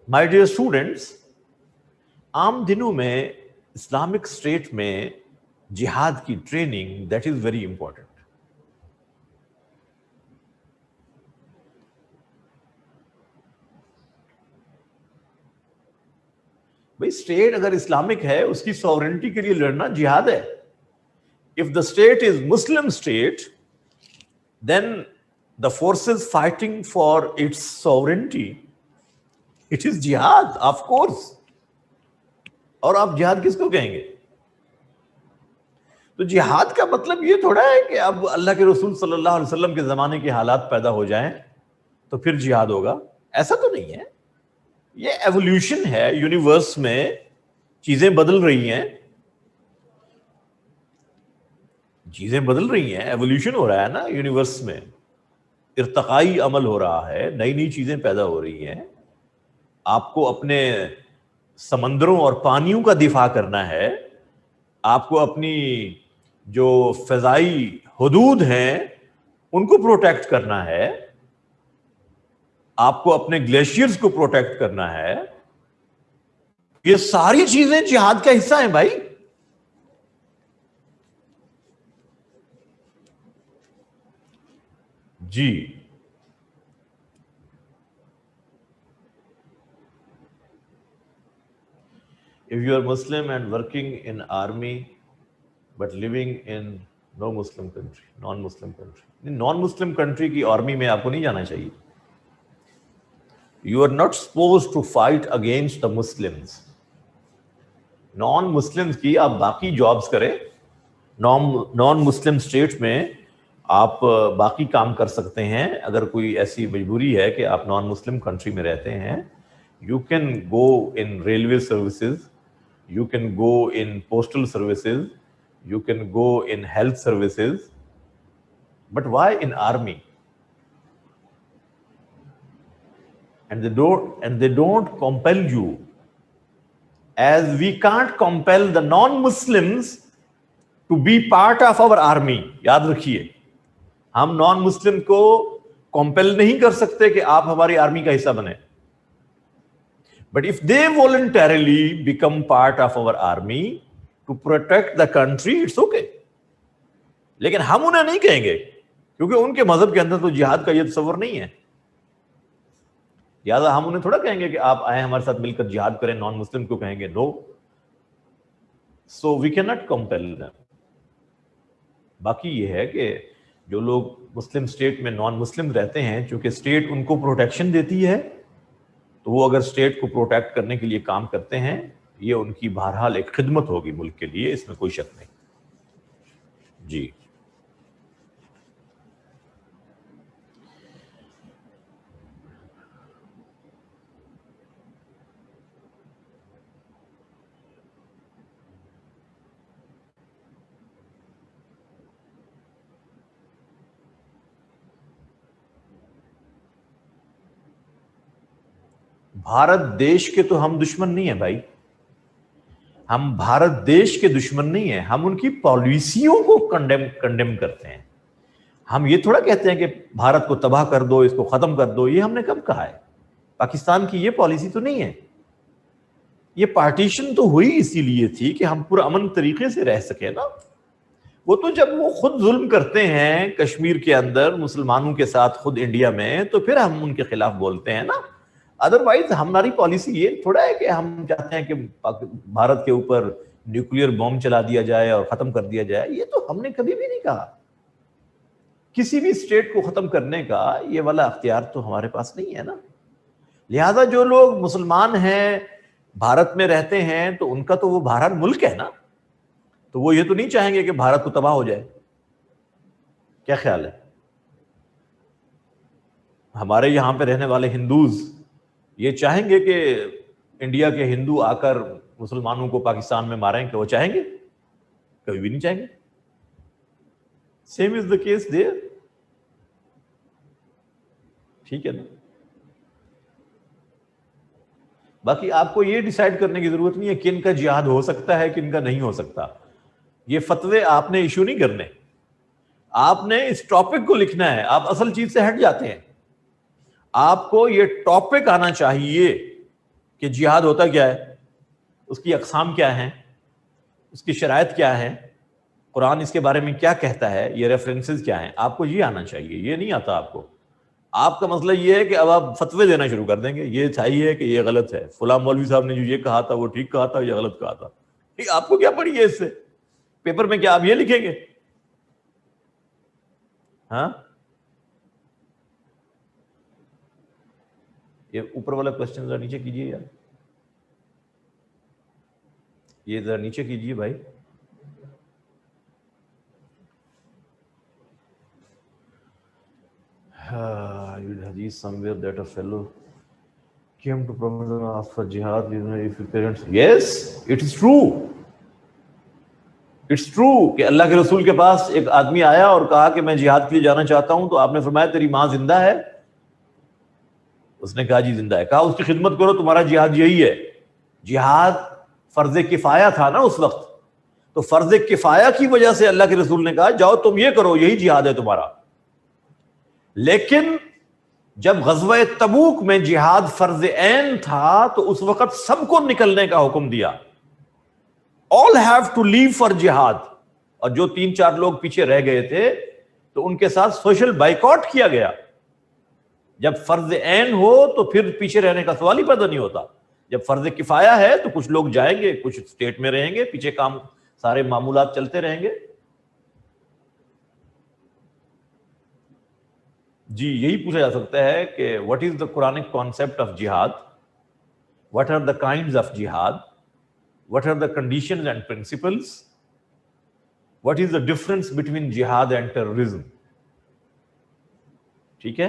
my dear students، عام دنوں میں اسلامک اسٹیٹ میں جہاد کی training that is very important. بھائی اسٹیٹ اگر اسلامک ہے اس کی سوورنٹی کے لیے لڑنا جہاد ہے. If the state is Muslim state, then the forces fighting for its sovereignty, it is jihad, of course. اور آپ جہاد کس کو کہیں گے؟ تو جہاد کا مطلب یہ تھوڑا ہے کہ اب اللہ کے رسول صلی اللہ علیہ وسلم کے زمانے کے حالات پیدا ہو جائیں تو پھر جہاد ہوگا. ایسا تو نہیں ہے. یہ ایولیوشن ہے، یونیورس میں چیزیں بدل رہی ہیں، چیزیں بدل رہی ہیں، ایولیوشن ہو رہا ہے نا یونیورس میں، ارتقائی عمل ہو رہا ہے، نئی نئی چیزیں پیدا ہو رہی ہیں. آپ کو اپنے سمندروں اور پانیوں کا دفاع کرنا ہے، آپ کو اپنی جو فضائی حدود ہیں ان کو پروٹیکٹ کرنا ہے، آپ کو اپنے گلیشیئرز کو پروٹیکٹ کرنا ہے. یہ ساری چیزیں جہاد کا حصہ ہیں بھائی. جی if you are Muslim and working in army but living in no Muslim country, non-Muslim country, non-Muslim country کی آرمی میں آپ کو نہیں جانا چاہیے. You are not supposed to fight against the Muslims. non-Muslims کی آپ باقی جابز کریں، non-Muslim اسٹیٹس میں آپ باقی کام کر سکتے ہیں. اگر کوئی ایسی مجبوری ہے کہ آپ نان مسلم کنٹری میں رہتے ہیں، you can go in railway services, you can go in postal services, you can go in health services, but why in army? And they don't compel you, as we can't compel the non-Muslims to be part of our army. یاد رکھیے، ہم نان مسلم کو compel نہیں کر سکتے کہ آپ ہماری آرمی کا حصہ بنیں. But if they voluntarily become part of our army to protect the country, it's okay. لیکن ہم انہیں نہیں کہیں گے کیونکہ ان کے مذہب کے اندر تو جہاد کا یہ تصور نہیں ہے. لہٰذا ہم انہیں تھوڑا کہیں گے کہ آپ آئیں ہمارے ساتھ مل کر جہاد کریں. نان مسلم کو کہیں گے نو. So we cannot compel them. باقی یہ ہے کہ جو لوگ مسلم اسٹیٹ میں نان مسلم رہتے ہیں، چونکہ اسٹیٹ ان کو پروٹیکشن دیتی ہے، تو وہ اگر اسٹیٹ کو پروٹیکٹ کرنے کے لیے کام کرتے ہیں، یہ ان کی بہرحال ایک خدمت ہوگی ملک کے لیے، اس میں کوئی شک نہیں. جی بھارت دیش کے تو ہم دشمن نہیں ہیں بھائی. ہم بھارت دیش کے دشمن نہیں ہیں، ہم ان کی پالیسیوں کو کنڈیم کرتے ہیں. ہم یہ تھوڑا کہتے ہیں کہ بھارت کو تباہ کر دو، اس کو ختم کر دو. یہ ہم نے کب کہا ہے؟ پاکستان کی یہ پالیسی تو نہیں ہے. یہ پارٹیشن تو ہوئی اسی لیے تھی کہ ہم پرامن طریقے سے رہ سکے نا. وہ تو جب وہ خود ظلم کرتے ہیں کشمیر کے اندر مسلمانوں کے ساتھ خود انڈیا میں، تو پھر ہم ان کے خلاف بولتے ہیں نا. ادروائز ہماری پالیسی یہ تھوڑا ہے کہ ہم چاہتے ہیں کہ بھارت کے اوپر نیوکلیر بم چلا دیا جائے اور ختم کر دیا جائے. یہ تو ہم نے کبھی بھی نہیں کہا. کسی بھی اسٹیٹ کو ختم کرنے کا یہ والا اختیار تو ہمارے پاس نہیں ہے نا. لہذا جو لوگ مسلمان ہیں، بھارت میں رہتے ہیں، تو ان کا تو وہ بھارت ملک ہے نا. تو وہ یہ تو نہیں چاہیں گے کہ بھارت کو تباہ ہو جائے. کیا خیال ہے؟ ہمارے یہاں پہ رہنے والے ہندوز یہ چاہیں گے کہ انڈیا کے ہندو آ کر مسلمانوں کو پاکستان میں ماریں؟ کہ وہ چاہیں گے؟ کبھی بھی نہیں چاہیں گے. Same is the case there. ٹھیک ہے نا. باقی آپ کو یہ ڈیسائیڈ کرنے کی ضرورت نہیں ہے کن کا جہاد ہو سکتا ہے کن کا نہیں ہو سکتا. یہ فتوے آپ نے ایشو نہیں کرنے، آپ نے اس ٹاپک کو لکھنا ہے. آپ اصل چیز سے ہٹ جاتے ہیں. آپ کو یہ ٹاپک آنا چاہیے کہ جہاد ہوتا کیا ہے، اس کی اقسام کیا ہیں، اس کی شرائط کیا ہے، قرآن اس کے بارے میں کیا کہتا ہے، یہ ریفرنسز کیا ہیں. آپ کو یہ آنا چاہیے. یہ نہیں آتا آپ کو. آپ کا مسئلہ یہ ہے کہ اب آپ فتوے دینا شروع کر دیں گے، یہ صحیح ہے کہ یہ غلط ہے، فلاں مولوی صاحب نے جو یہ کہا تھا وہ ٹھیک کہا تھا، یہ غلط کہا تھا. آپ کو کیا پڑی ہے اس سے؟ پیپر میں کیا آپ یہ لکھیں گے؟ ہاں، یہ اوپر والا کوشچن ذرا نیچے کیجیے یار، یہ ذرا نیچے کیجیے بھائی. حدیث somewhere that a fellow came to Prophet and asked for jihad if your parents. Yes, it is true. It's true کہ اللہ کے رسول کے پاس ایک آدمی آیا اور کہا کہ میں جہاد کے لیے جانا چاہتا ہوں، تو آپ نے فرمایا تیری ماں زندہ ہے؟ اس نے کہا جی زندہ ہے. کہا اس کی خدمت کرو، تمہارا جہاد یہی ہے. جہاد فرض کفایہ تھا نا اس وقت، تو فرض کفایہ کی وجہ سے اللہ کے رسول نے کہا جاؤ تم یہ کرو، یہی جہاد ہے تمہارا. لیکن جب غزوہ تبوک میں جہاد فرض عین تھا تو اس وقت سب کو نکلنے کا حکم دیا. All have to leave for جہاد. اور جو 3-4 لوگ پیچھے رہ گئے تھے تو ان کے ساتھ سوشل بائیکاٹ کیا گیا. جب فرض عین ہو تو پھر پیچھے رہنے کا سوال ہی پیدا نہیں ہوتا. جب فرض کفایہ ہے تو کچھ لوگ جائیں گے، کچھ اسٹیٹ میں رہیں گے، پیچھے کام سارے معمولات چلتے رہیں گے. جی یہی پوچھا جا سکتا ہے کہ what is the Quranic concept of jihad? What are the kinds of jihad? What are the conditions and principles? What is the difference between jihad and terrorism? ٹھیک ہے،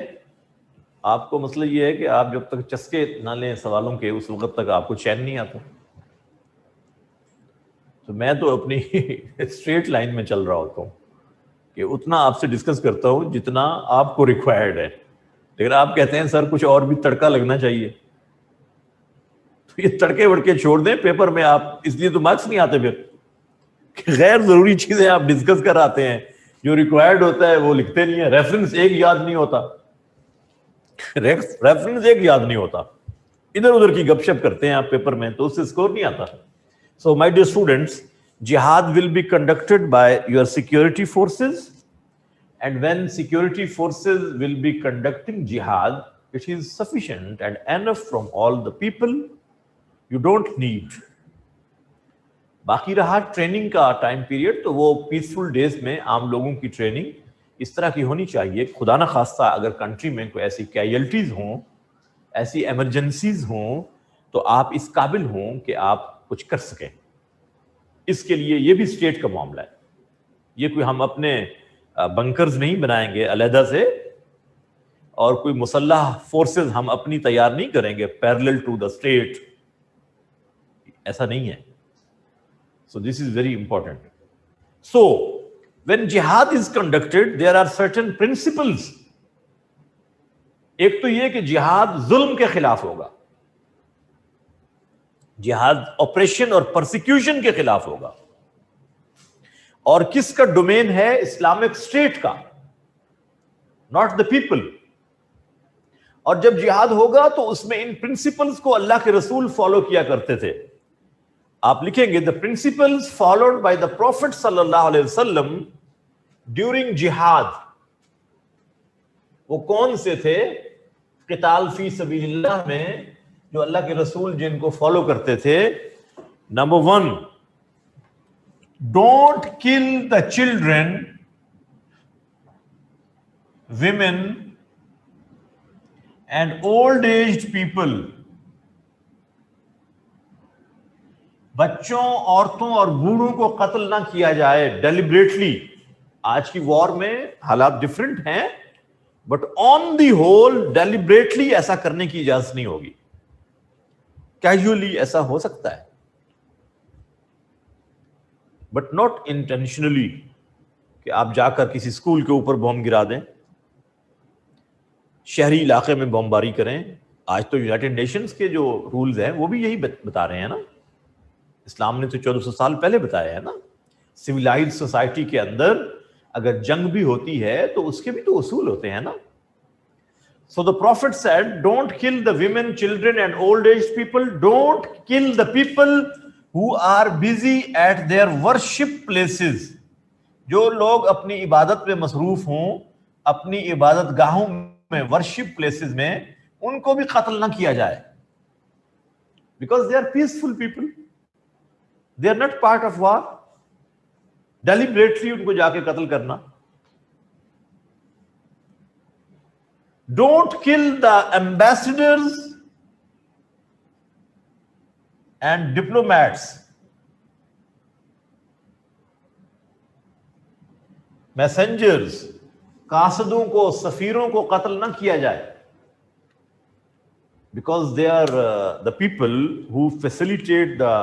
آپ کو مسئلہ یہ ہے کہ آپ جب تک چسکے نہ لیں سوالوں کے اس وقت تک آپ کو چین نہیں آتا. تو میں تو اپنی اسٹریٹ لائن میں چل رہا ہوتا ہوں کہ اتنا آپ سے ڈسکس کرتا ہوں جتنا آپ کو ریکوائرڈ ہے. لیکن آپ کہتے ہیں سر کچھ اور بھی تڑکا لگنا چاہیے، تو یہ تڑکے وڑکے چھوڑ دیں پیپر میں. آپ اس لیے تو مارکس نہیں آتے پھر کہ غیر ضروری چیزیں آپ ڈسکس کر آتے ہیں، جو ریکوائرڈ ہوتا ہے وہ لکھتے نہیں ہیں. ریفرنس ایک یاد نہیں ہوتا، ریفرنس ایک یاد نہیں ہوتا، ادھر ادھر کی گپ شپ کرتے ہیں آپ پیپر میں، تو اس سے اسکور نہیں آتا. So my dear students, jihad will be conducted by your security forces, and when security forces will be conducting jihad, it is sufficient and enough from all the people. You don't need. باقی رہا training کا time period, تو وہ peaceful days میں عام لوگوں کی training اس طرح کی ہونی چاہیے. خدا نہ خواستہ اگر کنٹری میں کوئی ایسی کیجلٹیز ہوں، ایسی ایمرجنسیز ہوں، تو آپ اس قابل ہوں کہ آپ کچھ کر سکیں. اس کے لیے یہ بھی اسٹیٹ کا معاملہ ہے. یہ کوئی ہم اپنے بنکرز نہیں بنائیں گے علیحدہ سے، اور کوئی مسلح فورسز ہم اپنی تیار نہیں کریں گے پیرلل ٹو دا اسٹیٹ. ایسا نہیں ہے. So this is very important. So when jihad is conducted, there are certain principles. ایک تو یہ کہ جہاد ظلم کے خلاف ہوگا، جہاد آپریشن اور پرسیکیوشن کے خلاف ہوگا. اور کس کا ڈومین ہے؟ اسلامک اسٹیٹ کا، ناٹ دا پیپل. اور جب جہاد ہوگا تو اس میں ان پرنسپلز کو اللہ کے رسول فالو کیا کرتے تھے. آپ لکھیں گے the principles followed by the Prophet صلی اللہ علیہ وسلم during jihad. وہ کون سے تھے قتال فی سبیل اللہ میں جو اللہ کے رسول جن کو فالو کرتے تھے؟ Number 1، don't kill the children, women and old aged people. بچوں، عورتوں اور بوڑھوں کو قتل نہ کیا جائے ڈیلیبریٹلی. آج کی وار میں حالات ڈفرنٹ ہیں، but on the whole deliberately ایسا کرنے کی اجازت نہیں ہوگی. کیجولی ایسا ہو سکتا ہے، بٹ ناٹ انٹینشنلی کہ آپ جا کر کسی اسکول کے اوپر بم گرا دیں، شہری علاقے میں بمباری کریں. آج تو یونائٹڈ نیشنز کے جو رولز ہیں وہ بھی یہی بتا رہے ہیں نا. اسلام نے تو 1400 سال پہلے بتایا ہے نا. سویلائزڈ سوسائٹی کے اندر اگر جنگ بھی ہوتی ہے تو اس کے بھی تو اصول ہوتے ہیں نا. So the Prophet said, don't kill the women, children and old aged people. Don't kill the people who are busy at their worship places. جو لوگ اپنی عبادت میں مصروف ہوں، اپنی عبادت گاہوں میں ورشپ پلیسز میں ان کو بھی قتل نہ کیا جائے, because they are peaceful people, they are not part of war. Deliberately ان کو جا کے قتل کرنا. Don't kill the ambassadors and diplomats. Messengers, قاصدوں کو, سفیروں کو قتل نہ کیا جائے, because they are the people who facilitate the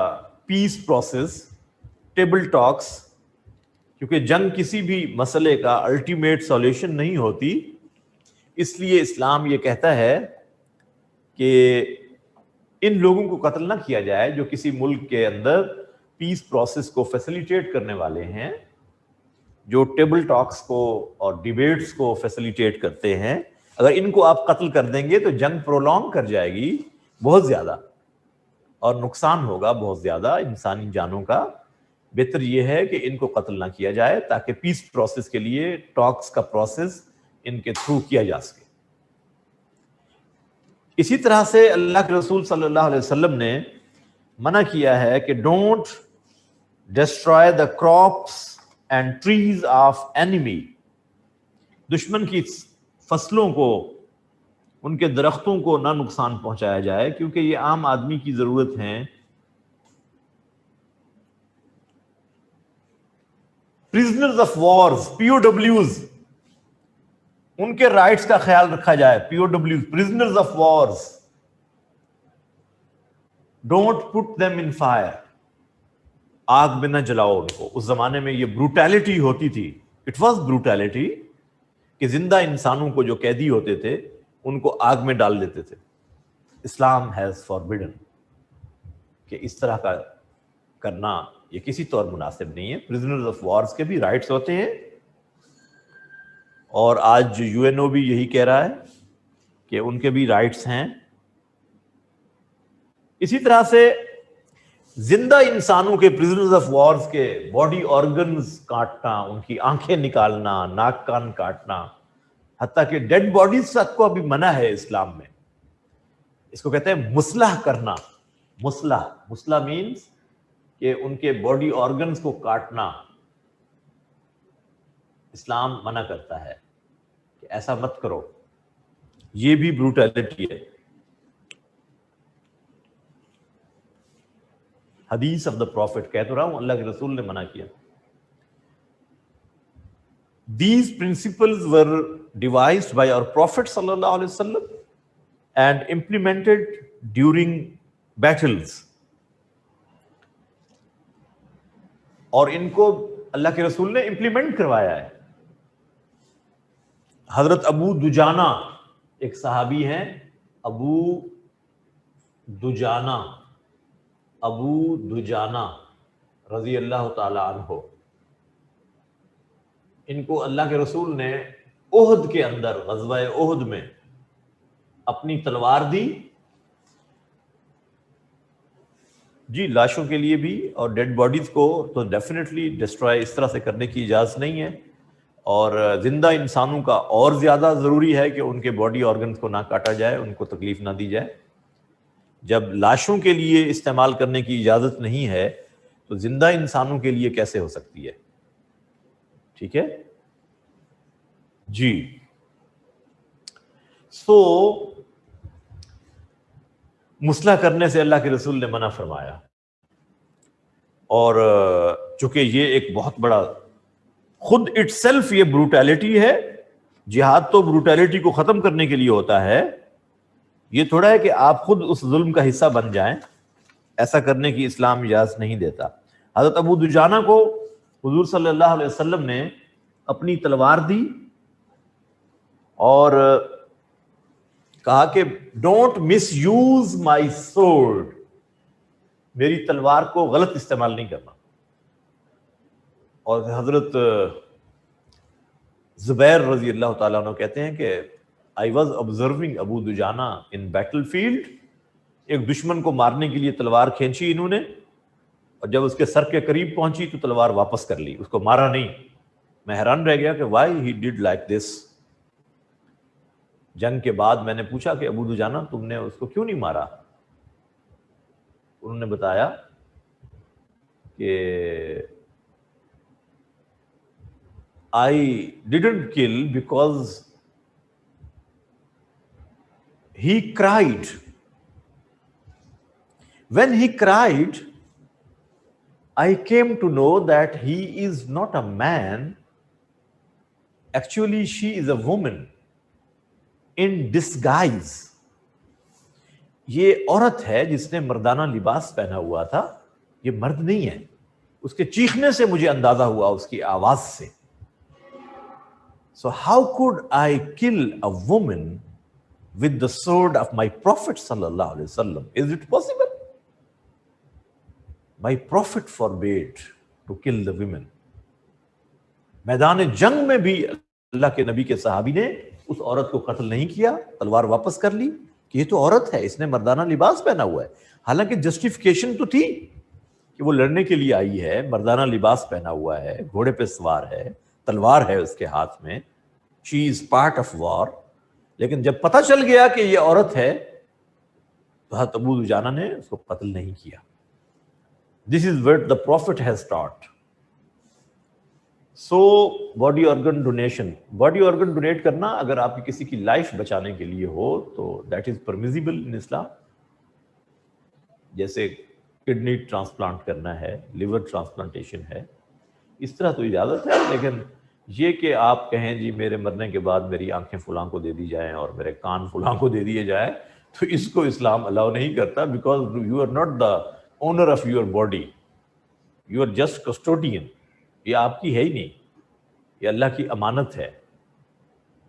peace process, table talks. کیونکہ جنگ کسی بھی مسئلے کا الٹیمیٹ سولوشن نہیں ہوتی, اس لیے اسلام یہ کہتا ہے کہ ان لوگوں کو قتل نہ کیا جائے جو کسی ملک کے اندر پیس پروسیس کو فیسیلیٹیٹ کرنے والے ہیں, جو ٹیبل ٹاکس کو اور ڈیبیٹس کو فیسیلیٹیٹ کرتے ہیں. اگر ان کو آپ قتل کر دیں گے تو جنگ پرولونگ کر جائے گی بہت زیادہ, اور نقصان ہوگا بہت زیادہ انسانی جانوں کا. بہتر یہ ہے کہ ان کو قتل نہ کیا جائے تاکہ پیس پروسیس کے لیے ٹاکس کا پروسیس ان کے تھرو کیا جا سکے. اسی طرح سے اللہ کے رسول صلی اللہ علیہ وسلم نے منع کیا ہے کہ don't destroy the crops and trees of enemy. دشمن کی فصلوں کو, ان کے درختوں کو نہ نقصان پہنچایا جائے, کیونکہ یہ عام آدمی کی ضرورت ہیں. Prisoners of wars, P O ڈبلیوز, ان کے رائٹس کا خیال رکھا جائے. پی او ڈبلیوز, prisoners of wars, don't put them in fire. آگ میں نہ جلاؤ ان کو. اس زمانے میں یہ بروٹیلٹی ہوتی تھی, اٹ واز بروٹیلٹی, کہ زندہ انسانوں کو جو قیدی ہوتے تھے ان کو آگ میں ڈال دیتے تھے. اسلام ہیز فاربڈن کہ اس طرح کا کرنا یہ کسی طور مناسب نہیں ہے. پرزنرز آف وارز کے بھی رائٹس ہوتے ہیں, اور آج یو این او بھی یہی کہہ رہا ہے کہ ان کے بھی رائٹس ہیں. اسی طرح سے زندہ انسانوں کے, پرزنرز آف وارز کے باڈی آرگنز کاٹنا, ان کی آنکھیں نکالنا, ناک کان کاٹنا, حتیٰ کہ ڈیڈ باڈیز تک کو ابھی منع ہے اسلام میں. اس کو کہتے ہیں مصلح کرنا. مصلح مینز کہ ان کے باڈی آرگنز کو کاٹنا. اسلام منع کرتا ہے کہ ایسا مت کرو, یہ بھی بروٹیلٹی ہے. حدیث آف دا پروفٹ کہہ تو رہا ہوں, اللہ کے رسول نے منع کیا. These principles were devised by our Prophet sallallahu alaihi wasallam and implemented during battles. اور ان کو اللہ کے رسول نے امپلیمنٹ کروایا ہے. حضرت ابو دجانہ ایک صحابی ہیں, ابو دجانہ رضی اللہ تعالی عنہ. ان کو اللہ کے رسول نے احد کے اندر, غزوہ احد میں اپنی تلوار دی. جی, لاشوں کے لیے بھی اور ڈیڈ باڈیز کو تو ڈیفینیٹلی ڈسٹرائے اس طرح سے کرنے کی اجازت نہیں ہے, اور زندہ انسانوں کا اور زیادہ ضروری ہے کہ ان کے باڈی آرگنز کو نہ کاٹا جائے, ان کو تکلیف نہ دی جائے. جب لاشوں کے لیے استعمال کرنے کی اجازت نہیں ہے تو زندہ انسانوں کے لیے کیسے ہو سکتی ہے؟ ٹھیک ہے جی. مصلح کرنے سے اللہ کے رسول نے منع فرمایا, اور چونکہ یہ ایک بہت بڑا خود اٹ سیلف یہ بروٹیلٹی ہے. جہاد تو بروٹیلٹی کو ختم کرنے کے لیے ہوتا ہے, یہ تھوڑا ہے کہ آپ خود اس ظلم کا حصہ بن جائیں. ایسا کرنے کی اسلام اجازت نہیں دیتا. حضرت ابو دجانہ کو حضور صلی اللہ علیہ وسلم نے اپنی تلوار دی اور کہا کہ ڈونٹ مس یوز مائی سورڈ, میری تلوار کو غلط استعمال نہیں کرنا. اور حضرت زبیر رضی اللہ تعالیٰ عنہ کہتے ہیں کہ I was observing Abu دجانہ in battlefield. ایک دشمن کو مارنے کے لیے تلوار کھینچی انہوں نے, اور جب اس کے سر کے قریب پہنچی تو تلوار واپس کر لی, اس کو مارا نہیں. میں حیران رہ گیا کہ why he did like this. جنگ کے بعد میں نے پوچھا کہ ابو دجانہ تم نے اس کو کیوں نہیں مارا؟ انہوں نے بتایا کہ I didn't kill because he cried. When he cried, I came to know that he is not a man. Actually, she is a woman in disguise. یہ عورت ہے جس نے مردانہ لباس پہنا ہوا تھا، یہ مرد نہیں ہے. اس کے چیخنے سے مجھے اندازہ ہوا، اس کی آواز سے. So how could I kill a woman with the sword of my Prophet sallallahu alaihi wasallam? Is it possible? My Prophet forbade to kill the women. میدان جنگ میں بھی اللہ کے نبی کے صحابی نے اس عورت کو قتل نہیں کیا، تلوار واپس کر لی کہ یہ تو عورت ہے، اس نے مردانہ لباس پہنا ہوا ہے. حالانکہ جسٹیفیکیشن تو تھی کہ وہ لڑنے کے لیے آئی ہے، مردانہ لباس پہنا ہوا ہے، گھوڑے پہ سوار ہے، تلوار ہے اس کے ہاتھ میں. شی از پارٹ آف وار. لیکن جب پتہ چل گیا کہ یہ عورت ہے تو حضرت ابو دجانہ نے اس کو قتل نہیں کیا. This is what the prophet has taught. So body organ donation, body organ donate کرنا اگر آپ کی کسی کی لائف بچانے کے لیے ہو تو دیٹ از پرمیزیبل ان اسلام. جیسے کڈنی ٹرانسپلانٹ کرنا ہے، لیور ٹرانسپلانٹیشن ہے، اس طرح تو اجازت ہے. لیکن یہ کہ آپ کہیں جی میرے مرنے کے بعد میری آنکھیں فلاں کو دے دی جائیں اور میرے کان فلاں کو دے دیے جائیں، تو اس کو اسلام الاؤ نہیں کرتا. Because you are not the owner of your body, you are just custodian. یہ آپ کی ہے ہی نہیں، یہ اللہ کی امانت ہے.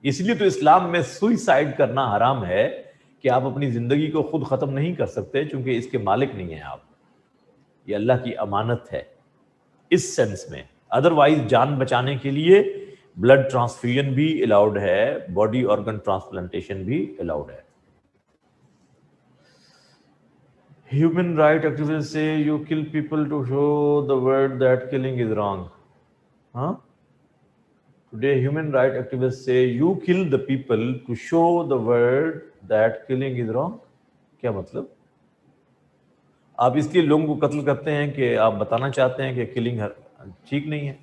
اس لیے تو اسلام میں سوئسائڈ کرنا حرام ہے کہ آپ اپنی زندگی کو خود ختم نہیں کر سکتے، چونکہ اس کے مالک نہیں ہیں آپ. یہ اللہ کی امانت ہے اس سینس میں. ادروائز جان بچانے کے لیے بلڈ ٹرانسفیوژن بھی الاؤڈ ہے، باڈی آرگن ٹرانسپلانٹیشن بھی الاؤڈ ہے. Human rights activists say you kill people to show the world that killing is wrong. Huh? Today human rights activists say you kill the people to show the world that killing is wrong. کیا مطلب؟ آپ اس لیے لوگوں کو قتل کرتے ہیں کہ آپ بتانا چاہتے ہیں کہ کلنگ ٹھیک نہیں ہے؟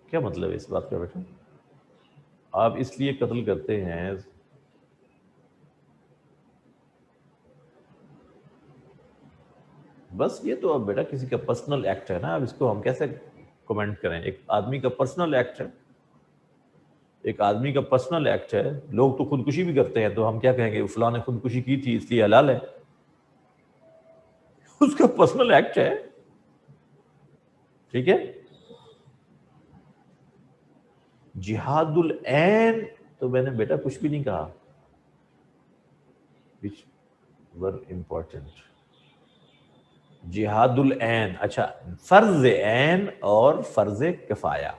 کیا مطلب ہے اس بات کا بیٹا؟ آپ اس لیے قتل کرتے ہیں، بس یہ تو اب بیٹا کسی کا پرسنل ایکٹ ہے نا. اب اس کو ہم کیسے کمنٹ کریں؟ ایک آدمی کا پرسنل ایکٹ ہے، ایک آدمی کا پرسنل ایکٹ ہے. لوگ تو خودکشی بھی کرتے ہیں، تو ہم کیا کہیں گے فلاں نے خودکشی کی تھی اس لیے حلال ہے؟ اس کا پرسنل ایکٹ ہے. ٹھیک ہے. جہاد العین تو میں نے بیٹا کچھ بھی نہیں کہا. which were important. جہاد العین، اچھا فرض عین اور فرض کفایہ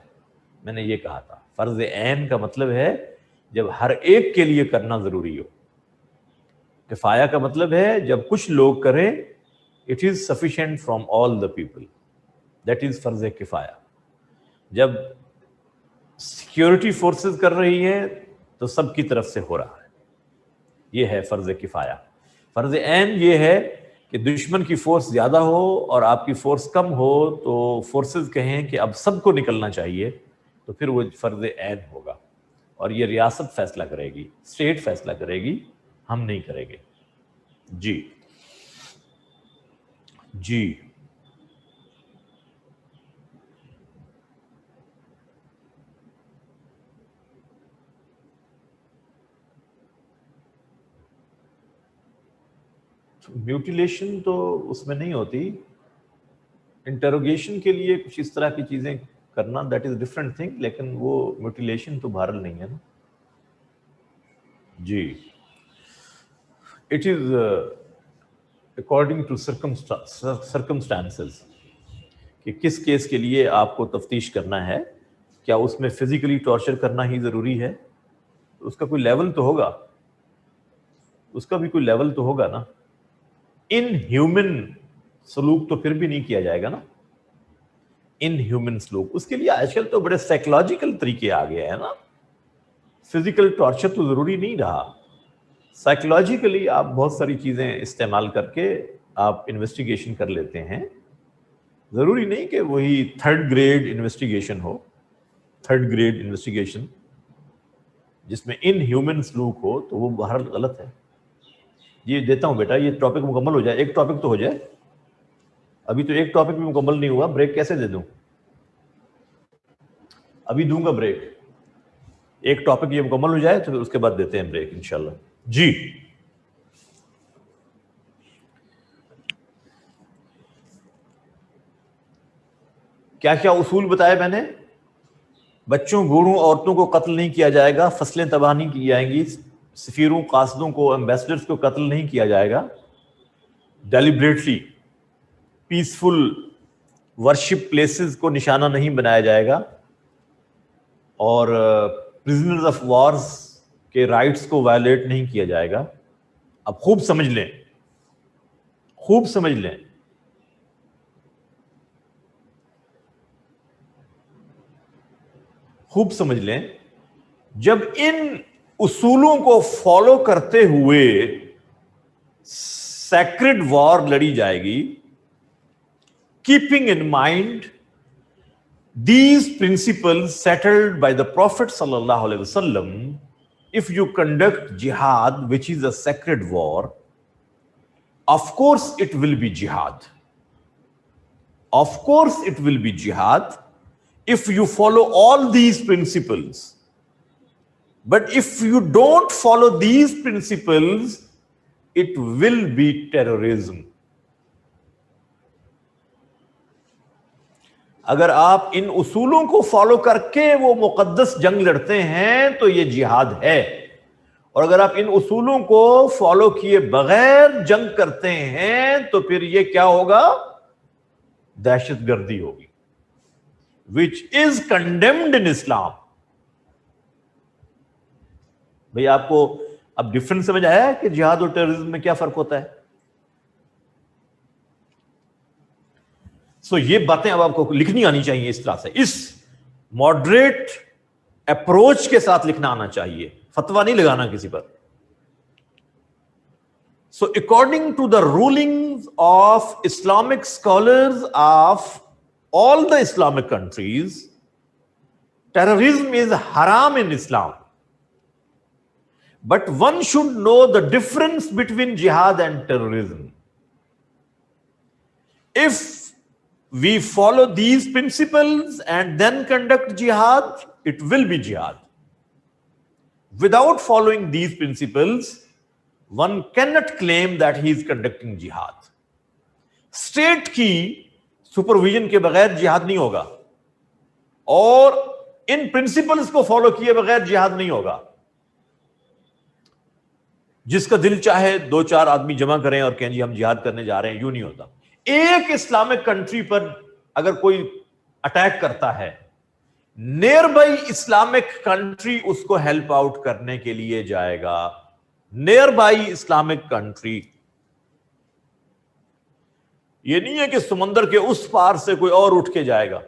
میں نے یہ کہا تھا. فرض عین کا مطلب ہے جب ہر ایک کے لیے کرنا ضروری ہو. کفایہ کا مطلب ہے جب کچھ لوگ کریں، it is sufficient from all the people, that is فرض کفایہ. جب سیکیورٹی فورسز کر رہی ہیں تو سب کی طرف سے ہو رہا ہے، یہ ہے فرض کفایہ. فرض عین یہ ہے کہ دشمن کی فورس زیادہ ہو اور آپ کی فورس کم ہو تو فورسز کہیں کہ اب سب کو نکلنا چاہیے، تو پھر وہ فرض عین ہوگا. اور یہ ریاست فیصلہ کرے گی، اسٹیٹ فیصلہ کرے گی، ہم نہیں کریں گے. جی جی میوٹیلیشن تو اس میں نہیں ہوتی. انٹروگیشن کے لیے کچھ اس طرح کی چیزیں کرنا دیٹ از ڈفرینٹ تھنگ، لیکن وہ میوٹیلیشن تو بہرحال نہیں ہے نا. جی it is according to circumstances کہ کس کیس کے لیے آپ کو تفتیش کرنا ہے. کیا اس میں فزیکلی ٹارچر کرنا ہی ضروری ہے؟ اس کا کوئی لیول تو ہوگا، اس کا بھی کوئی لیول تو ہوگا نا. ان ہیومن سلوک تو پھر بھی نہیں کیا جائے گا نا. ان ہیومن سلوک اس کے لیے آج کل تو بڑے سائیکولوجیکل طریقے آ گئے ہیں نا. فزیکل ٹارچر تو ضروری نہیں رہا، سائیکولوجیکلی آپ بہت ساری چیزیں استعمال کر کے آپ انویسٹیگیشن کر لیتے ہیں. ضروری نہیں کہ وہی تھرڈ گریڈ انویسٹیگیشن ہو. تھرڈ گریڈ انویسٹیگیشن جس میں ان ہیومن سلوک ہو تو وہ بہرحال غلط ہے. یہ دیتا ہوں بیٹا، یہ ٹاپک مکمل ہو جائے، ایک ٹاپک تو ہو جائے. ابھی تو ایک ٹاپک بھی مکمل نہیں ہوا، بریک کیسے دے دوں؟ ابھی دوں گا بریک، ایک ٹاپک یہ مکمل ہو جائے تو اس کے بعد دیتے ہیں بریک انشاءاللہ. جی کیا کیا اصول بتائے میں نے؟ بچوں، بوڑھوں، عورتوں کو قتل نہیں کیا جائے گا، فصلیں تباہ نہیں کی جائیں گی، سفیروں، قاصدوں کو، ایمبیسڈرز کو قتل نہیں کیا جائے گا، ڈیلیبریٹلی پیسفل ورشپ پلیسز کو نشانہ نہیں بنایا جائے گا، اور پرزنرز آف وارز کے رائٹس کو وائلیٹ نہیں کیا جائے گا. اب خوب سمجھ لیں، خوب سمجھ لیں. خوب سمجھ لیں، جب ان اصولوں کو فالو کرتے ہوئے سیکرڈ وار لڑی جائے گی، keeping in mind these principles settled by the Prophet sallallahu alaihi wasallam, if you conduct jihad, which is a sacred war, of course it will be jihad. Of course it will be jihad if you follow all these principles. But if you don't follow these principles, it will be terrorism. اگر آپ ان اصولوں کو follow کر کے وہ مقدس جنگ لڑتے ہیں تو یہ جہاد ہے، اور اگر آپ ان اصولوں کو فالو کیے بغیر جنگ کرتے ہیں تو پھر یہ کیا ہوگا؟ دہشت گردی ہوگی، which is condemned in Islam. بھئی آپ کو اب ڈفرنس سمجھ آیا ہے کہ جہاد اور ٹیررزم میں کیا فرق ہوتا ہے؟ سو یہ باتیں اب آپ کو لکھنی آنی چاہیے اس طرح سے، اس ماڈریٹ اپروچ کے ساتھ لکھنا آنا چاہیے، فتویٰ نہیں لگانا کسی پر. So according to the rulings of Islamic scholars of all the Islamic countries, terrorism is haram in Islam. But one should know the difference between jihad and terrorism. If we follow these principles and then conduct jihad, it will be jihad. Without following these principles, one cannot claim that he is conducting jihad. State کی supervision کے بغیر جہاد نہیں ہوگا، اور ان principles کو follow کیے بغیر جہاد نہیں ہوگا. جس کا دل چاہے دو چار آدمی جمع کریں اور کہیں جی ہم جہاد کرنے جا رہے ہیں، یوں نہیں ہوتا. ایک اسلامک کنٹری پر اگر کوئی اٹیک کرتا ہے، نیئر بائی اسلامک کنٹری اس کو ہیلپ آؤٹ کرنے کے لیے جائے گا. نیئر بائی اسلامک کنٹری، یہ نہیں ہے کہ سمندر کے اس پار سے کوئی اور اٹھ کے جائے گا.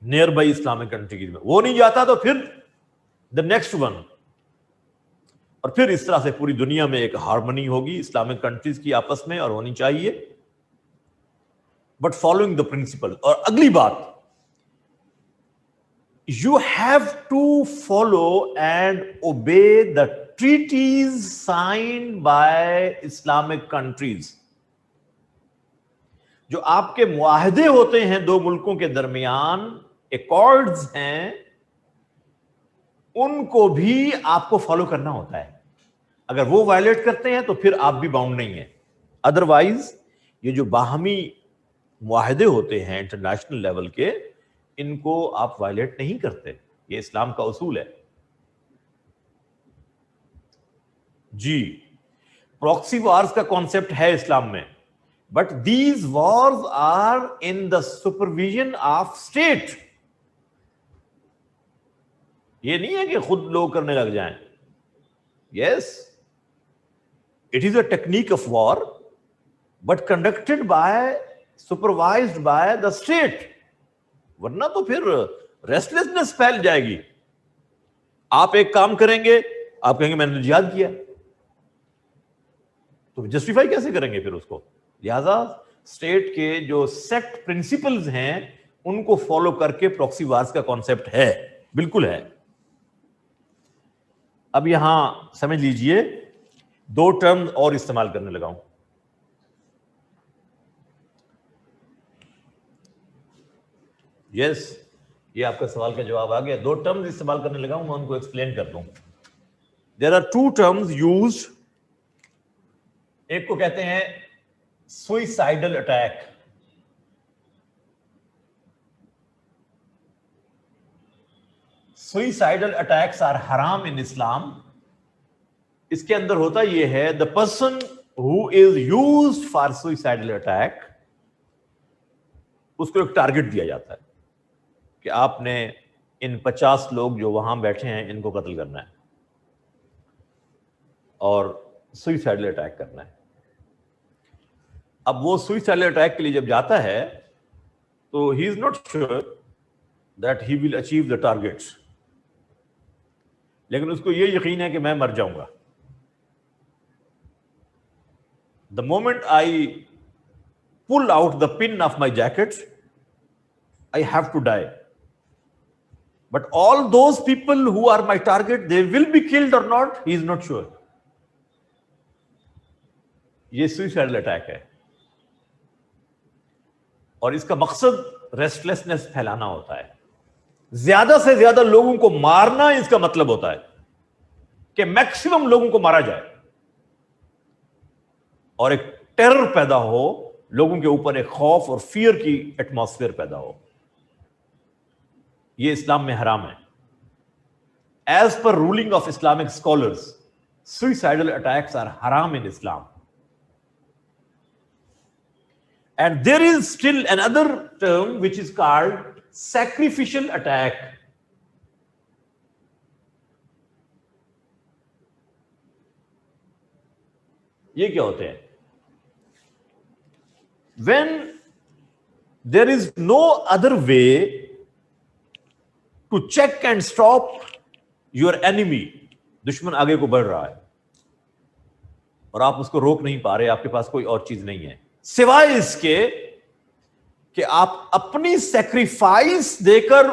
نیئر بائی اسلامک کنٹری کی وہ نہیں جاتا تو پھر دا نیکسٹ ون، اور پھر اس طرح سے پوری دنیا میں ایک ہارمنی ہوگی اسلامک کنٹریز کی آپس میں، اور ہونی چاہیے، بٹ فالوئنگ دا پرنسپل. اور اگلی بات، you have to follow and obey the treaties signed by Islamic countries. جو آپ کے معاہدے ہوتے ہیں دو ملکوں کے درمیان، ایکارڈز ہیں، ان کو بھی آپ کو فالو کرنا ہوتا ہے. اگر وہ وائلیٹ کرتے ہیں تو پھر آپ بھی باؤنڈ نہیں ہیں. ادروائز یہ جو باہمی معاہدے ہوتے ہیں انٹرنیشنل لیول کے، ان کو آپ وائلیٹ نہیں کرتے. یہ اسلام کا اصول ہے. جی پراکسی وارز کا کانسیپٹ ہے اسلام میں، but these wars are in the supervision of state. یہ نہیں ہے کہ خود لوگ کرنے لگ جائیں. Yes it is a technique of war but conducted by supervised by the state. ورنہ تو پھر ریسٹلیسنس پھیل جائے گی. آپ ایک کام کریں گے, آپ کہیں گے میں نے جہاد کیا, تو جسٹیفائی کیسے کریں گے پھر اس کو؟ لہذا اسٹیٹ کے جو سیٹ پرنسپلز ہیں ان کو فالو کر کے پراکسی وارز کا کانسیپٹ ہے, بالکل ہے. اب یہاں سمجھ لیجئے 2 ٹرم اور استعمال کرنے لگا ہوں. یس, یہ آپ کا سوال کا جواب آ گیا. 2 ٹرمز استعمال کرنے لگا ہوں, میں ان کو ایکسپلین کر دوں. There are 2 terms used. ایک کو کہتے ہیں suicidal attack. Suicidal attacks are حرام ان اسلام. اس کے اندر ہوتا یہ ہے, the person who is used for suicidal attack, اس کو ایک ٹارگٹ دیا جاتا ہے کہ آپ نے ان 50 لوگ جو وہاں بیٹھے ہیں ان کو قتل کرنا ہے اور سوئسائڈل اٹیک کرنا ہے. اب وہ سوئسائڈل اٹیک کے لیے جب جاتا ہے تو he is not sure that he will achieve the target, لیکن اس کو یہ یقین ہے کہ میں مر جاؤں گا. The moment I pull out the pin of my jacket, I have to die. But all those people who are my target, they will be killed or not, he is not sure. یہ suicidal attack ہے, اور اس کا مقصد ریسٹلیسنس پھیلانا ہوتا ہے. زیادہ سے زیادہ لوگوں کو مارنا اس کا مطلب ہوتا ہے کہ میکسیمم لوگوں کو مارا جائے اور ایک ٹیرر پیدا ہو, لوگوں کے اوپر ایک خوف اور فیئر کی ایٹماسفیئر پیدا ہو. یہ اسلام میں حرام ہے. As per ruling of Islamic scholars, suicidal attacks are haram in Islam. And there is still another term which is called sacrificial attack. یہ کیا ہوتے ہیں؟ When there is no other way to check and stop your enemy, دشمن آگے کو بڑھ رہا ہے اور آپ اس کو روک نہیں پا رہے, آپ کے پاس کوئی اور چیز نہیں ہے سوائے اس کے کہ آپ اپنی سیکریفائس دے کر